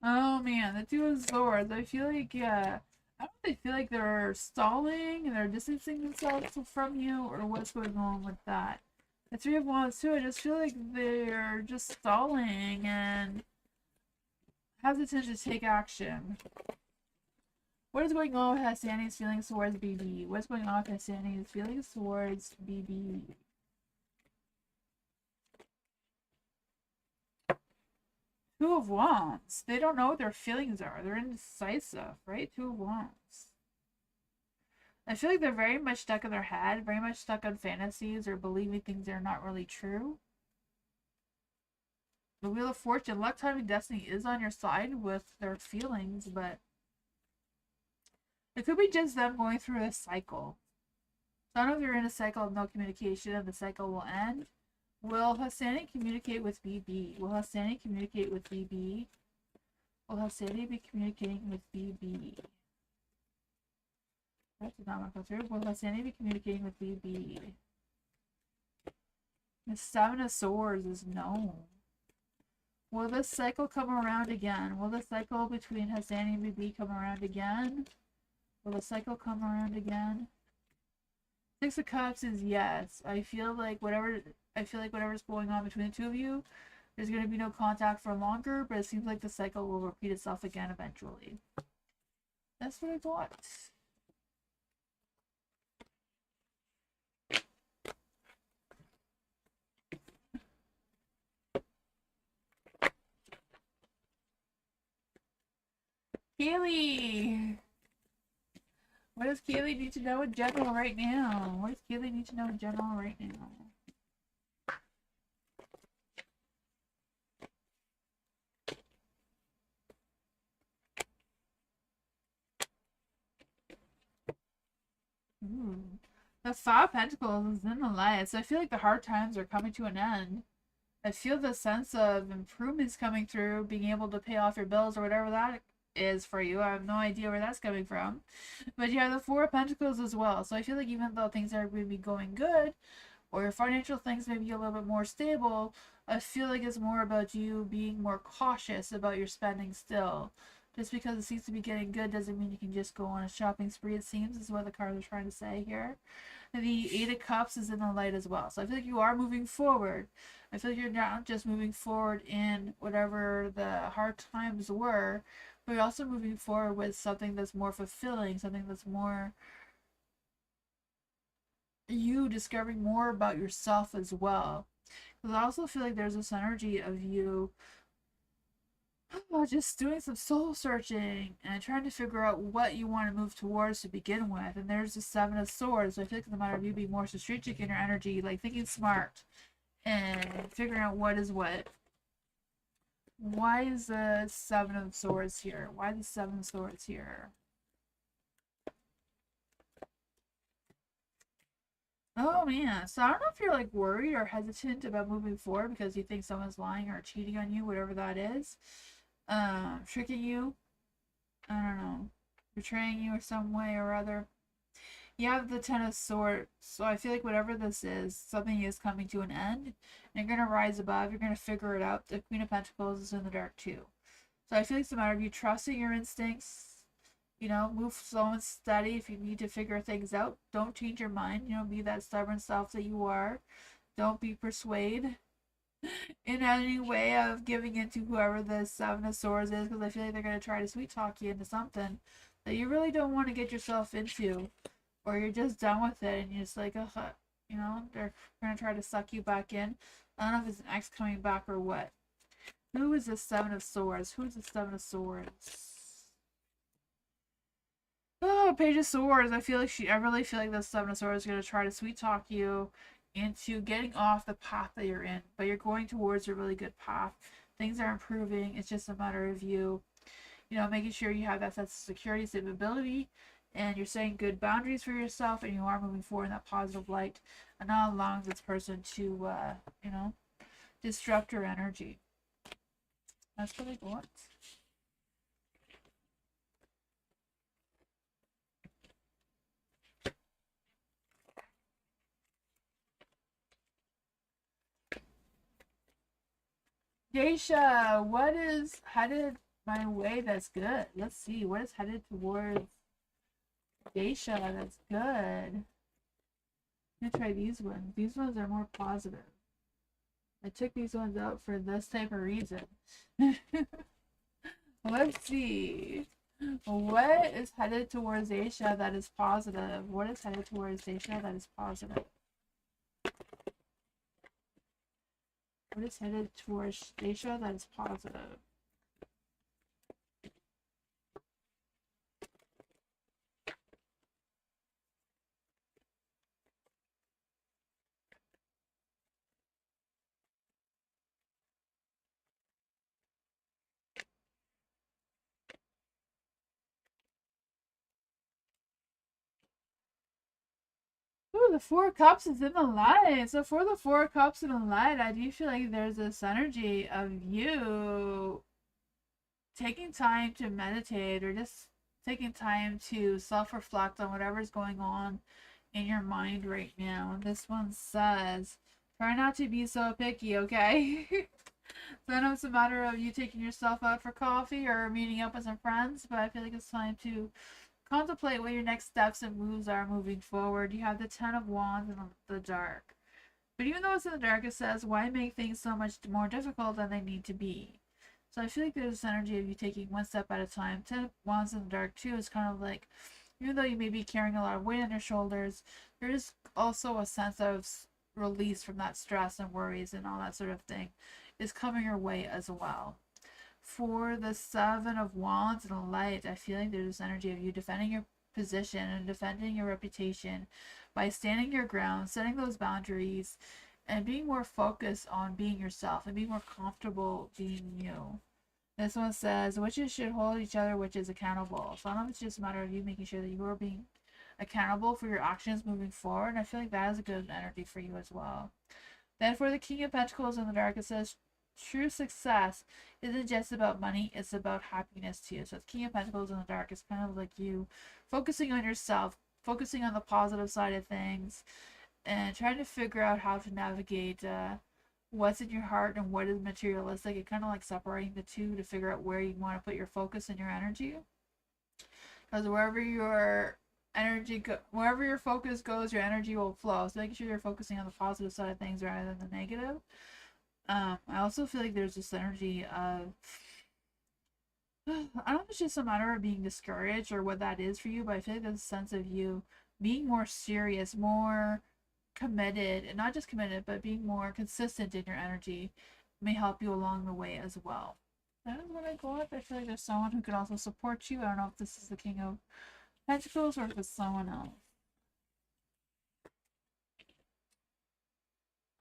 Oh man, the Two of Swords. I feel like, I don't know if they feel like they're stalling and they're distancing themselves from you, or what's going on with that. The Three of Wands too, I just feel like they're just stalling and hesitant to take action. What is going on with Hassani's feelings towards BB? What's going on with Hassani's feelings towards BB? Two of Wands. They don't know what their feelings are. They're indecisive, right? Two of Wands. I feel like they're very much stuck in their head, very much stuck on fantasies or believing things that are not really true. The Wheel of Fortune, luck, time, and destiny is on your side with their feelings, but it could be just them going through a cycle. So I don't know if you're in a cycle of no communication and the cycle will end. Will Hassani communicate with BB? Will Hassani communicate with BB? Will Hassani be communicating with BB? That did not go through. Will Hassani be communicating with BB? The Seven of Swords is no. Will this cycle come around again? Will the cycle between Hassani and BB come around again? Will the cycle come around again? Six of Cups is yes. I feel like whatever's going on between the two of you, there's going to be no contact for longer, but it seems like the cycle will repeat itself again eventually. That's what I got. Kaylee! What does Kaylee need to know in general right now? What does Kaylee need to know in general right now? The Five of Pentacles is in the light, so I feel like the hard times are coming to an end. I feel the sense of improvements coming through, being able to pay off your bills or whatever that is for you. I have no idea where that's coming from. But you have the Four of Pentacles as well. So I feel like even though things are going to be going good, or your financial things may be a little bit more stable, I feel like it's more about you being more cautious about your spending still. Just because it seems to be getting good doesn't mean you can just go on a shopping spree, it seems, is what the cards are trying to say here. And the Eight of Cups is in the light as well. So I feel like you are moving forward. I feel like you're not just moving forward in whatever the hard times were, but you're also moving forward with something that's more fulfilling, something that's more you discovering more about yourself as well. Because I also feel like there's this energy of you just doing some soul searching and trying to figure out what you want to move towards to begin with. And there's the Seven of Swords. So I feel like it's a matter of you being more strategic in your energy, like thinking smart and figuring out what is what. Why is the Seven of Swords here? Why the Seven of Swords here? Oh man, so I don't know if you're like worried or hesitant about moving forward because you think someone's lying or cheating on you, whatever that is. Tricking you. I don't know. Betraying you in some way or other. You have the Ten of Swords, so I feel like whatever this is, something is coming to an end. And you're gonna rise above, you're gonna figure it out. The Queen of Pentacles is in the dark too. So I feel like it's a matter of you trusting your instincts. You know, move slow and steady if you need to figure things out. Don't change your mind. You know, be that stubborn self that you are. Don't be persuaded in any way of giving in to whoever the Seven of Swords is, because I feel like they're going to try to sweet talk you into something that you really don't want to get yourself into, or you're just done with it and you're just like, you know, they're going to try to suck you back in. I don't know if it's an ex coming back or what. Who is the Seven of Swords? Who's the Seven of Swords? Oh, Page of Swords. I really feel like the Seven of Swords is going to try to sweet talk you into getting off the path that you're in, but you're going towards a really good path. Things are improving. It's just a matter of you, you know, making sure you have that sense of security, stability, and you're setting good boundaries for yourself, and you are moving forward in that positive light, and not allowing this person to, you know, disrupt your energy. That's what I want. Geisha, what is headed my way that's good? Let's see. What is headed towards Geisha that's good? I'm gonna try these ones. These ones are more positive. I took these ones out for this type of reason. Let's see. What is headed towards Asia that is positive? What is headed towards Asia that is positive? What is headed towards Asia that is positive? Ooh, the Four Cups is in the light. So for the Four Cups in the light, I do feel like there's this energy of you taking time to meditate or just taking time to self-reflect on whatever's going on in your mind right now. This one says, try not to be so picky, okay? So I know it's a matter of you taking yourself out for coffee or meeting up with some friends, but I feel like it's time to contemplate what your next steps and moves are moving forward. You have the Ten of Wands in the dark. But even though it's in the dark, it says, why make things so much more difficult than they need to be? So I feel like there's this energy of you taking one step at a time. Ten of Wands in the dark, too, is kind of like, even though you may be carrying a lot of weight on your shoulders, there is also a sense of release from that stress and worries and all that sort of thing is coming your way as well. For the Seven of Wands and light, I feel like there's this energy of you defending your position and defending your reputation by standing your ground, setting those boundaries, and being more focused on being yourself and being more comfortable being you. This one says, witches should hold each other, witches accountable. So I don't know if it's just a matter of you making sure that you are being accountable for your actions moving forward. And I feel like that is a good energy for you as well. Then for the King of Pentacles in the dark, it says, true success isn't just about money, it's about happiness too. So the King of Pentacles in the dark is kind of like you focusing on yourself, focusing on the positive side of things, and trying to figure out how to navigate what's in your heart and what is materialistic, and kind of like separating the two to figure out where you want to put your focus and your energy. Because wherever your wherever your focus goes, your energy will flow. So making sure you're focusing on the positive side of things rather than the negative. I also feel like there's this energy of I don't know if it's just a matter of being discouraged or what that is for you, but I feel like there's a sense of you being more serious, more committed, and not just committed, but being more consistent in your energy may help you along the way as well. That is what I got. I feel like there's someone who could also support you. I don't know if this is the King of Pentacles or if it's someone else.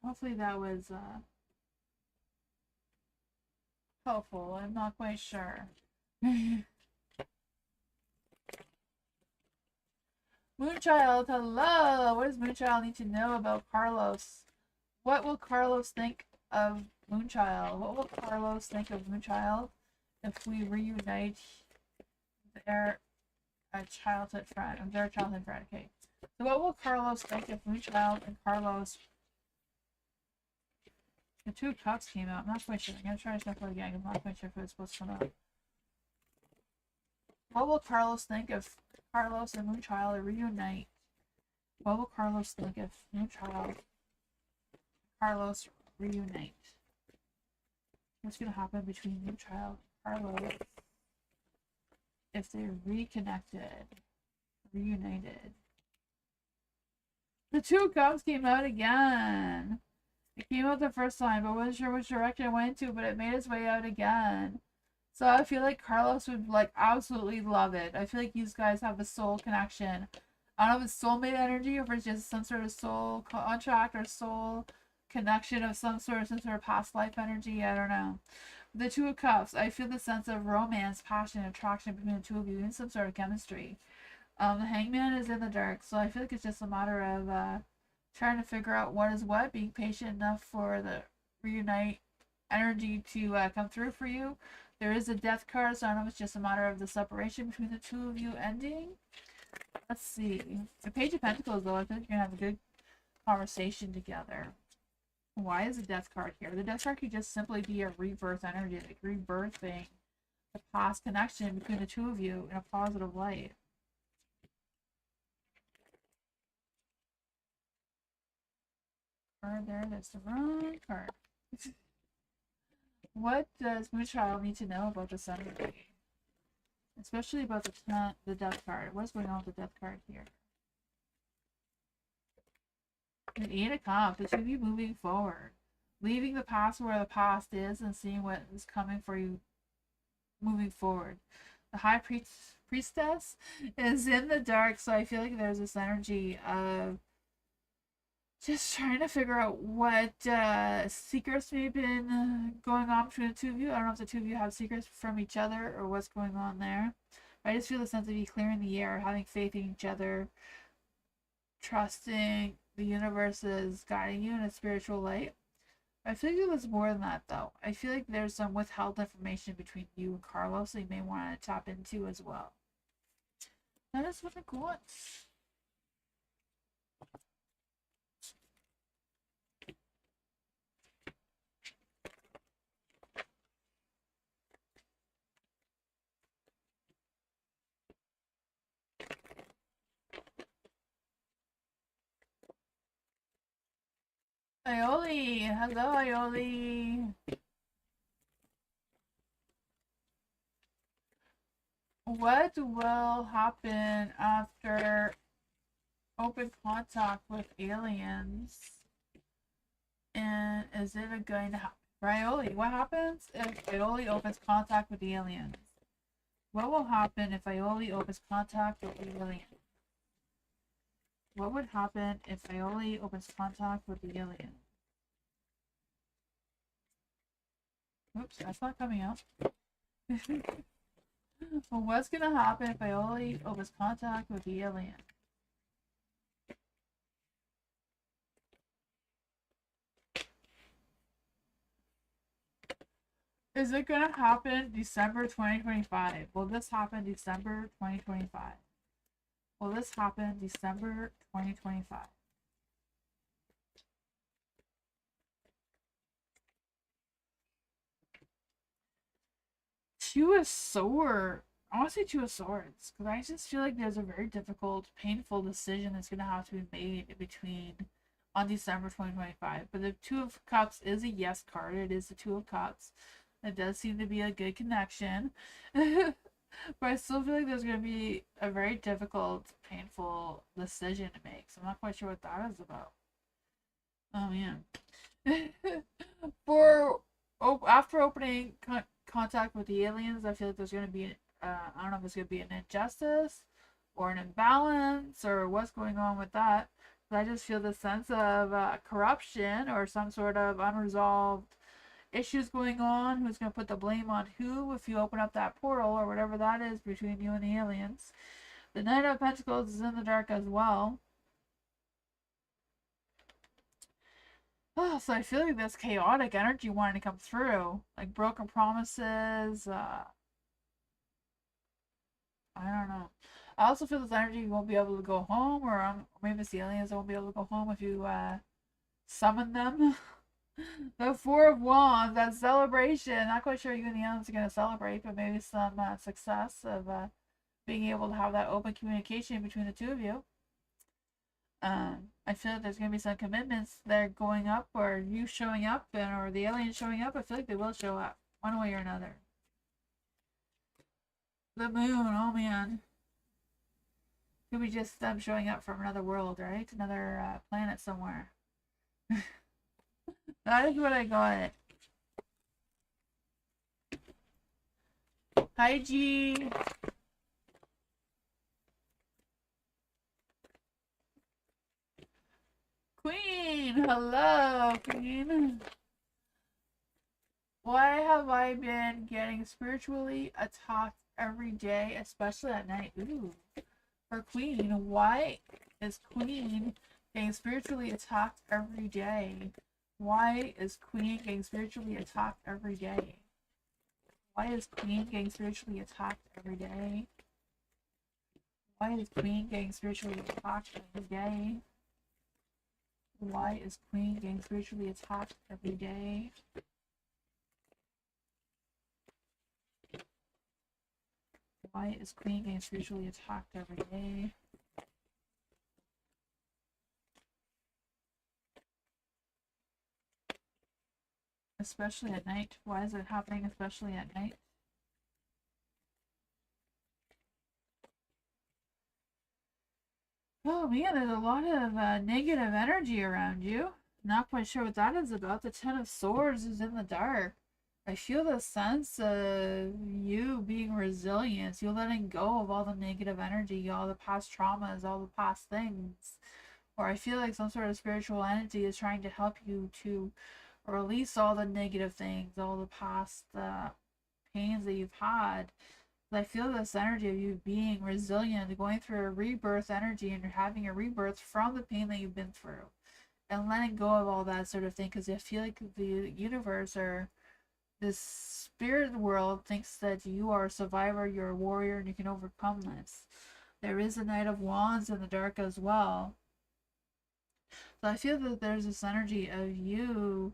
Hopefully that was helpful. I'm not quite sure. Moonchild, hello! What does Moonchild need to know about Carlos? What will Carlos think of Moonchild? What will Carlos think of Moonchild if we reunite their childhood friend? Their childhood friend, okay. So what will Carlos think if Moonchild and Carlos... The Two of Cups came out. I'm not quite sure. I'm going to try to shuffle it again. I'm not quite sure if it's supposed to come out. What will Carlos think if Carlos and Moonchild reunite? What will Carlos think if Moonchild and Carlos reunite? What's going to happen between Moonchild and Carlos if they're reconnected, reunited? The Two of Cups came out again. It came out the first time, but wasn't sure which direction it went to, but it made its way out again. So I feel like Carlos would like absolutely love it. I feel like these guys have a soul connection. I don't know if it's soulmate energy or if it's just some sort of soul contract or soul connection of some sort of past life energy. I don't know. The Two of Cups, I feel the sense of romance, passion, attraction between the two of you, and some sort of chemistry. The Hangman is in the dark, so I feel like it's just a matter of trying to figure out what is what, being patient enough for the reunite energy to come through for you. There is a death card, so I don't know if it's just a matter of the separation between the two of you ending. Let's see. The Page of Pentacles, though, I think you're going to have a good conversation together. Why is the death card here? The death card could just simply be a rebirth energy, like rebirthing the past connection between the two of you in a positive light. Card there, that's the wrong card. What does Moonchild need to know about this energy? Especially about the death card. What's going on with the death card here? An 8 of Cups. It should be moving forward. Leaving the past where the past is and seeing what is coming for you moving forward. The High Priestess is in the dark, so I feel like there's this energy of just trying to figure out what secrets may have been going on between the two of you. I don't know if the two of you have secrets from each other or what's going on there. I just feel the sense of you clearing the air, having faith in each other, trusting the universe is guiding you in a spiritual light. I feel like there's more than that, though. I feel like there's some withheld information between you and Carlos that you may want to tap into as well. That is what I got. Aioli! Hello, Aioli! What will happen after open contact with aliens? And is it going to happen? Aioli, what happens if Aioli opens contact with the aliens? What will happen if Aioli opens contact with the aliens? What would happen if Aioli opens contact with the alien? Oops, that's not coming out. Well, what's gonna happen if Aioli opens contact with the alien? Is it gonna happen December 2025? Will this happen December 2025? Will this happen December 2025? Two of Swords. I want to say Two of Swords because I just feel like there's a very difficult, painful decision that's going to have to be made between on December 2025. But the Two of Cups is a yes card. It is the Two of Cups. It does seem to be a good connection. But I still feel like there's going to be a very difficult, painful decision to make. So I'm not quite sure what that is about. Oh man. For after opening contact with the aliens, I feel like there's going to be I don't know if it's going to be an injustice or an imbalance or what's going on with that. But I just feel the sense of corruption or some sort of unresolved issues going on. Who's going to put the blame on who if you open up that portal or whatever that is between you and the aliens. The Knight of Pentacles is in the dark as well. Oh, so I feel like this chaotic energy wanting to come through, like broken promises. I don't know. I also feel this energy you won't be able to go home, or maybe it's the aliens that won't be able to go home if you summon them. The Four of Wands, that celebration. Not quite sure you and the aliens are going to celebrate, but maybe some success of being able to have that open communication between the two of you. I feel like there's going to be some commitments that are going up, or you showing up, or the aliens showing up. I feel like they will show up one way or another. The moon, oh man. Could be just them showing up from another world, right? Another planet somewhere. That is what I got. Hi, G. Queen, hello, Queen. Why have I been getting spiritually attacked every day, especially at night? Ooh. For Queen, why is Queen getting spiritually attacked every day? Why is Queen getting spiritually attacked every day? Why is Queen getting spiritually attacked every day? Why is Queen getting spiritually attacked every day? Why is Queen getting spiritually attacked every day? Why is Queen getting spiritually attacked every day? Especially at night. Why is it happening especially at night? Oh man, there's a lot of negative energy around you. Not quite sure what that is about. The Ten of Swords is in the dark. I feel the sense of you being resilient. You letting go of all the negative energy, all the past traumas, all the past things. Or I feel like some sort of spiritual entity is trying to help you to release all the negative things, all the past pains that you've had. I feel this energy of you being resilient, going through a rebirth energy, and you're having a rebirth from the pain that you've been through, and letting go of all that sort of thing. Because I feel like the universe or this spirit world thinks that you are a survivor, you're a warrior, and you can overcome this. There is a Knight of Wands in the dark as well. So I feel that there's this energy of you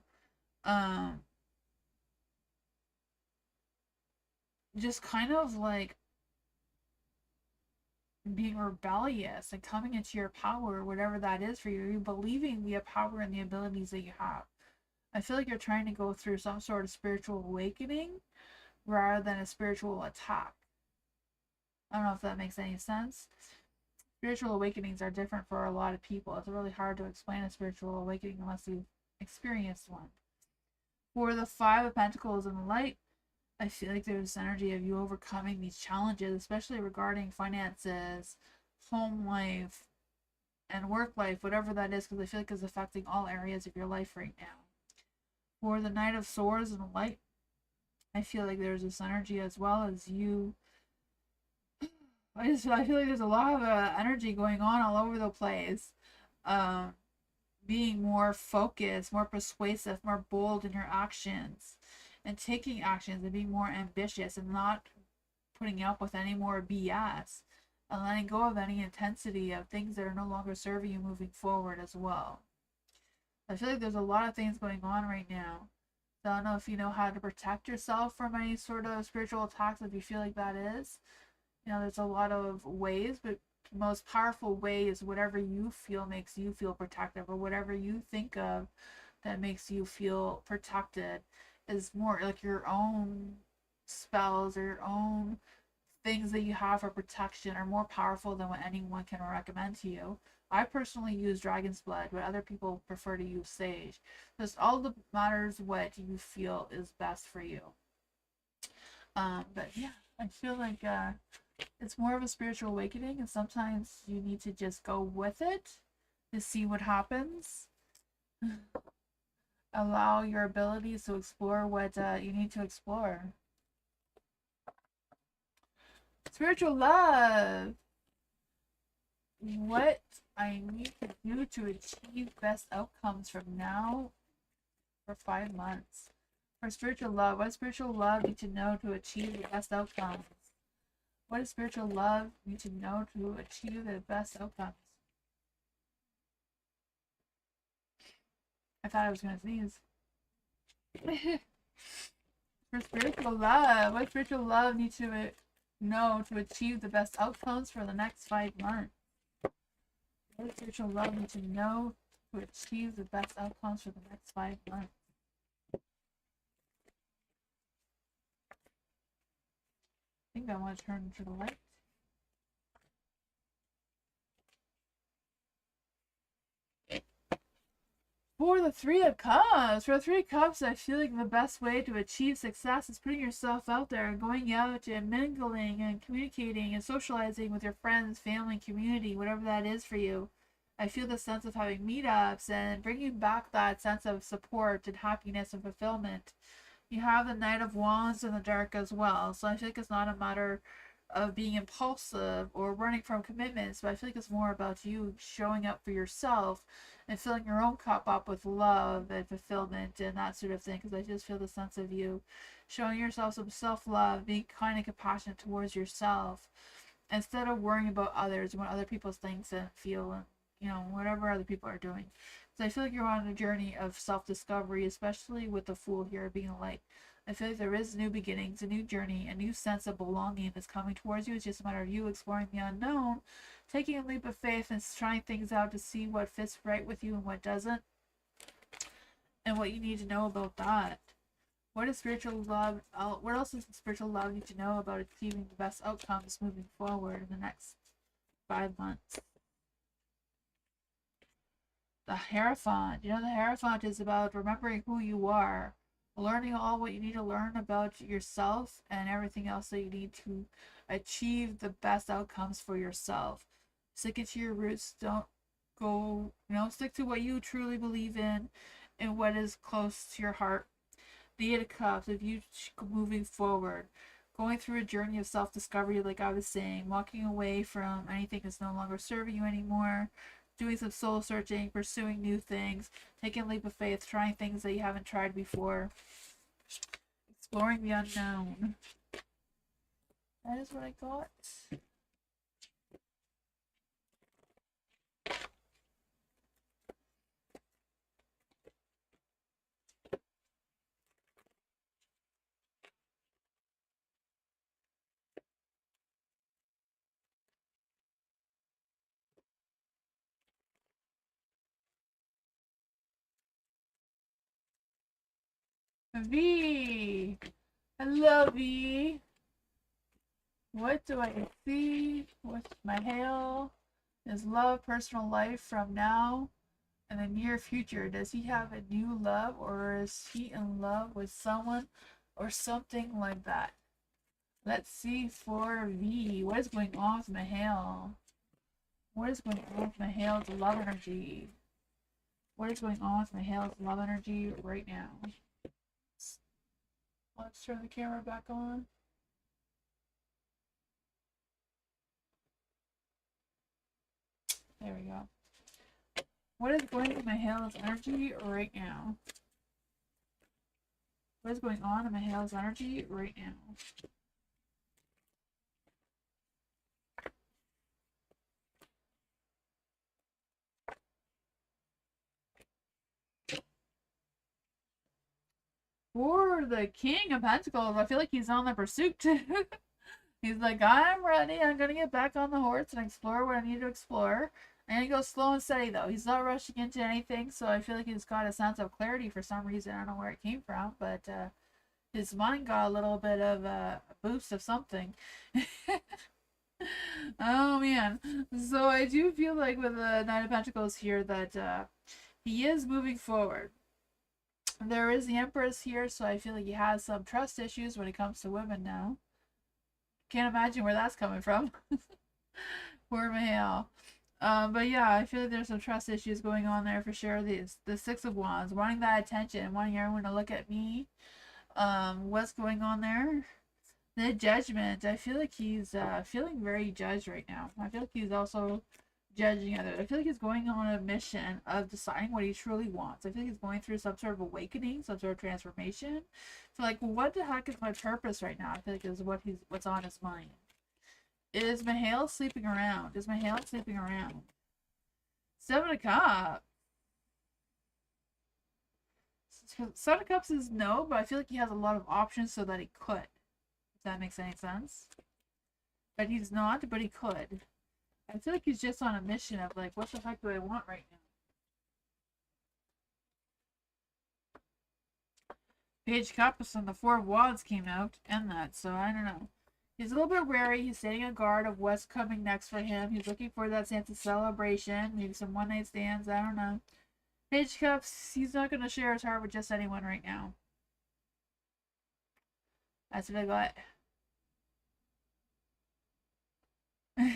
just kind of like being rebellious and coming into your power, whatever that is for you. You believing the power and the abilities that you have. I feel like you're trying to go through some sort of spiritual awakening rather than a spiritual attack. I don't know if that makes any sense. Spiritual awakenings are different for a lot of people. It's really hard to explain a spiritual awakening unless you've experienced one. For the Five of Pentacles in the light, I feel like there's this energy of you overcoming these challenges, especially regarding finances, home life, and work life, whatever that is, because I feel like it's affecting all areas of your life right now. For the Knight of Swords in the light, I feel like there's this energy as well as you. I feel like there's a lot of energy going on all over the place. Being more focused, more persuasive, more bold in your actions, and taking actions and being more ambitious and not putting up with any more BS and letting go of any intensity of things that are no longer serving you moving forward as well. I feel like there's a lot of things going on right now So I don't know if you know how to protect yourself from any sort of spiritual attacks, if you feel like that is. You know, there's a lot of ways, but the most powerful way is whatever you feel makes you feel protected, or whatever you think of that makes you feel protected is more like your own spells or your own things that you have for protection are more powerful than what anyone can recommend to you. I personally use dragon's blood, but other people prefer to use sage. Just all that matters what you feel is best for you. But yeah, I feel like it's more of a spiritual awakening, and sometimes you need to just go with it to see what happens. Allow your abilities to explore what you need to explore. Spiritual love. What I need to do to achieve best outcomes from now for 5 months. For spiritual love, what spiritual love need to know to achieve the best outcomes? What does spiritual love need to know to achieve the best outcomes? I thought I was gonna sneeze. For spiritual love, what spiritual love need to know to achieve the best outcomes for the next 5 months? What does spiritual love need to know to achieve the best outcomes for the next 5 months? I think I want to turn to the light. For the Three of Cups, I feel like the best way to achieve success is putting yourself out there and going out and mingling and communicating and socializing with your friends, family, community, whatever that is for you. I feel the sense of having meetups and bringing back that sense of support and happiness and fulfillment. You have the Knight of Wands in the dark as well, so I feel like it's not a matter of being impulsive or running from commitments, but I feel like it's more about you showing up for yourself and filling your own cup up with love and fulfillment and that sort of thing. Because I just feel the sense of you showing yourself some self love, being kind and compassionate towards yourself instead of worrying about others and what other people think and feel and whatever other people are doing. So I feel like you're on a journey of self discovery, especially with the Fool here being like, I feel like there is new beginnings, a new journey, a new sense of belonging that's coming towards you. It's just a matter of you exploring the unknown, taking a leap of faith and trying things out to see what fits right with you and what doesn't, and what you need to know about that. What is spiritual love? What else does spiritual love need to know about achieving the best outcomes moving forward in the next 5 months? The Hierophant. The Hierophant is about remembering who you are, learning all what you need to learn about yourself and everything else that you need to achieve the best outcomes for yourself. Stick to your roots. Don't go, stick to what you truly believe in and what is close to your heart. The Eight of Cups, if you moving forward, going through a journey of self discovery, like I was saying, walking away from anything that's no longer serving you anymore, doing some soul searching, pursuing new things, taking a leap of faith, trying things that you haven't tried before, exploring the unknown. That is what I got. V. Hello, V. What do I see? What's my hail? Is love personal life from now and the near future? Does he have a new love, or is he in love with someone or something like that? Let's see for V. What is going on with Mahale? What is going on with Mahale's love energy? What is going on with Mahale's love energy right now? Let's turn the camera back on. There we go. What is going on in Mahale's energy right now? What is going on in Mahale's energy right now? for the King of Pentacles. I feel like he's on the pursuit too. He's like, I'm ready. I'm going to get back on the horse and explore what I need to explore. And he goes slow and steady, though. He's not rushing into anything, so I feel like he's got a sense of clarity for some reason. I don't know where it came from, but his mind got a little bit of a boost of something. Oh, man. So I do feel like with the Knight of Pentacles here that he is moving forward. There is the Empress here, so I feel like he has some trust issues when it comes to women now. Can't imagine where that's coming from. Poor Mahale. But yeah, I feel like there's some trust issues going on there for sure. The Six of Wands, wanting that attention, wanting everyone to look at me. What's going on there? The Judgment. I feel like he's feeling very judged right now. I feel like he's also judging others. I feel like he's going on a mission of deciding what he truly wants. I feel like he's going through some sort of awakening, some sort of transformation. So like, what the heck is my purpose right now? I feel like is what's on his mind. Is Mahale sleeping around? Is Mahale sleeping around? Seven of Cups. Seven of Cups is no, but I feel like he has a lot of options so that he could. If that makes any sense. But he's not, but he could. I feel like he's just on a mission of like, what the heck do I want right now? Page of Cups and the Four of Wands came out and that, so I don't know. He's a little bit wary. He's standing on guard of what's coming next for him. He's looking for that sense of celebration, maybe some one-night stands, I don't know. Page of Cups, he's not going to share his heart with just anyone right now. That's what I got.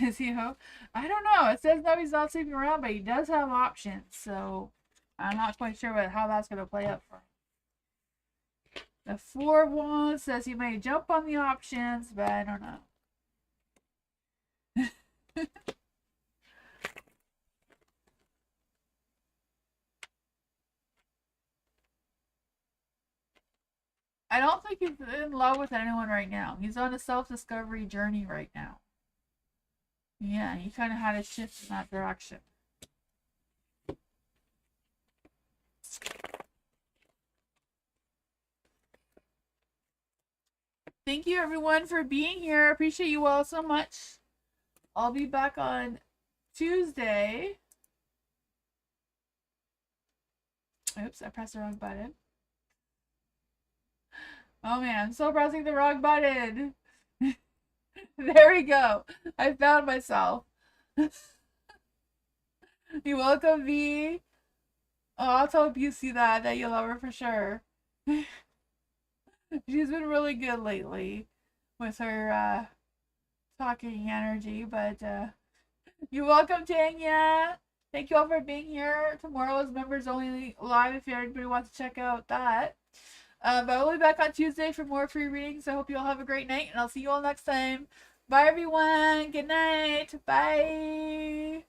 Is he hope? I don't know. It says no, he's not sleeping around, but he does have options. So I'm not quite sure how that's going to play out for him. The Four of Wands says he may jump on the options, but I don't know. I don't think he's in love with anyone right now. He's on a self-discovery journey right now. Yeah, he kind of had a shift in that direction. Thank you everyone for being here. I appreciate you all so much. I'll be back on Tuesday. Oops, I pressed the wrong button. Oh man, I'm still pressing the wrong button. There we go. I found myself. You're welcome, V. Oh, I'll hope you see that you love her for sure. She's been really good lately with her talking energy, but you're welcome, Tanya. Thank you all for being here. Tomorrow is members only live if anybody wants to check out that. But we'll be back on Tuesday for more free readings. I hope you all have a great night, and I'll see you all next time. Bye, everyone. Good night. Bye.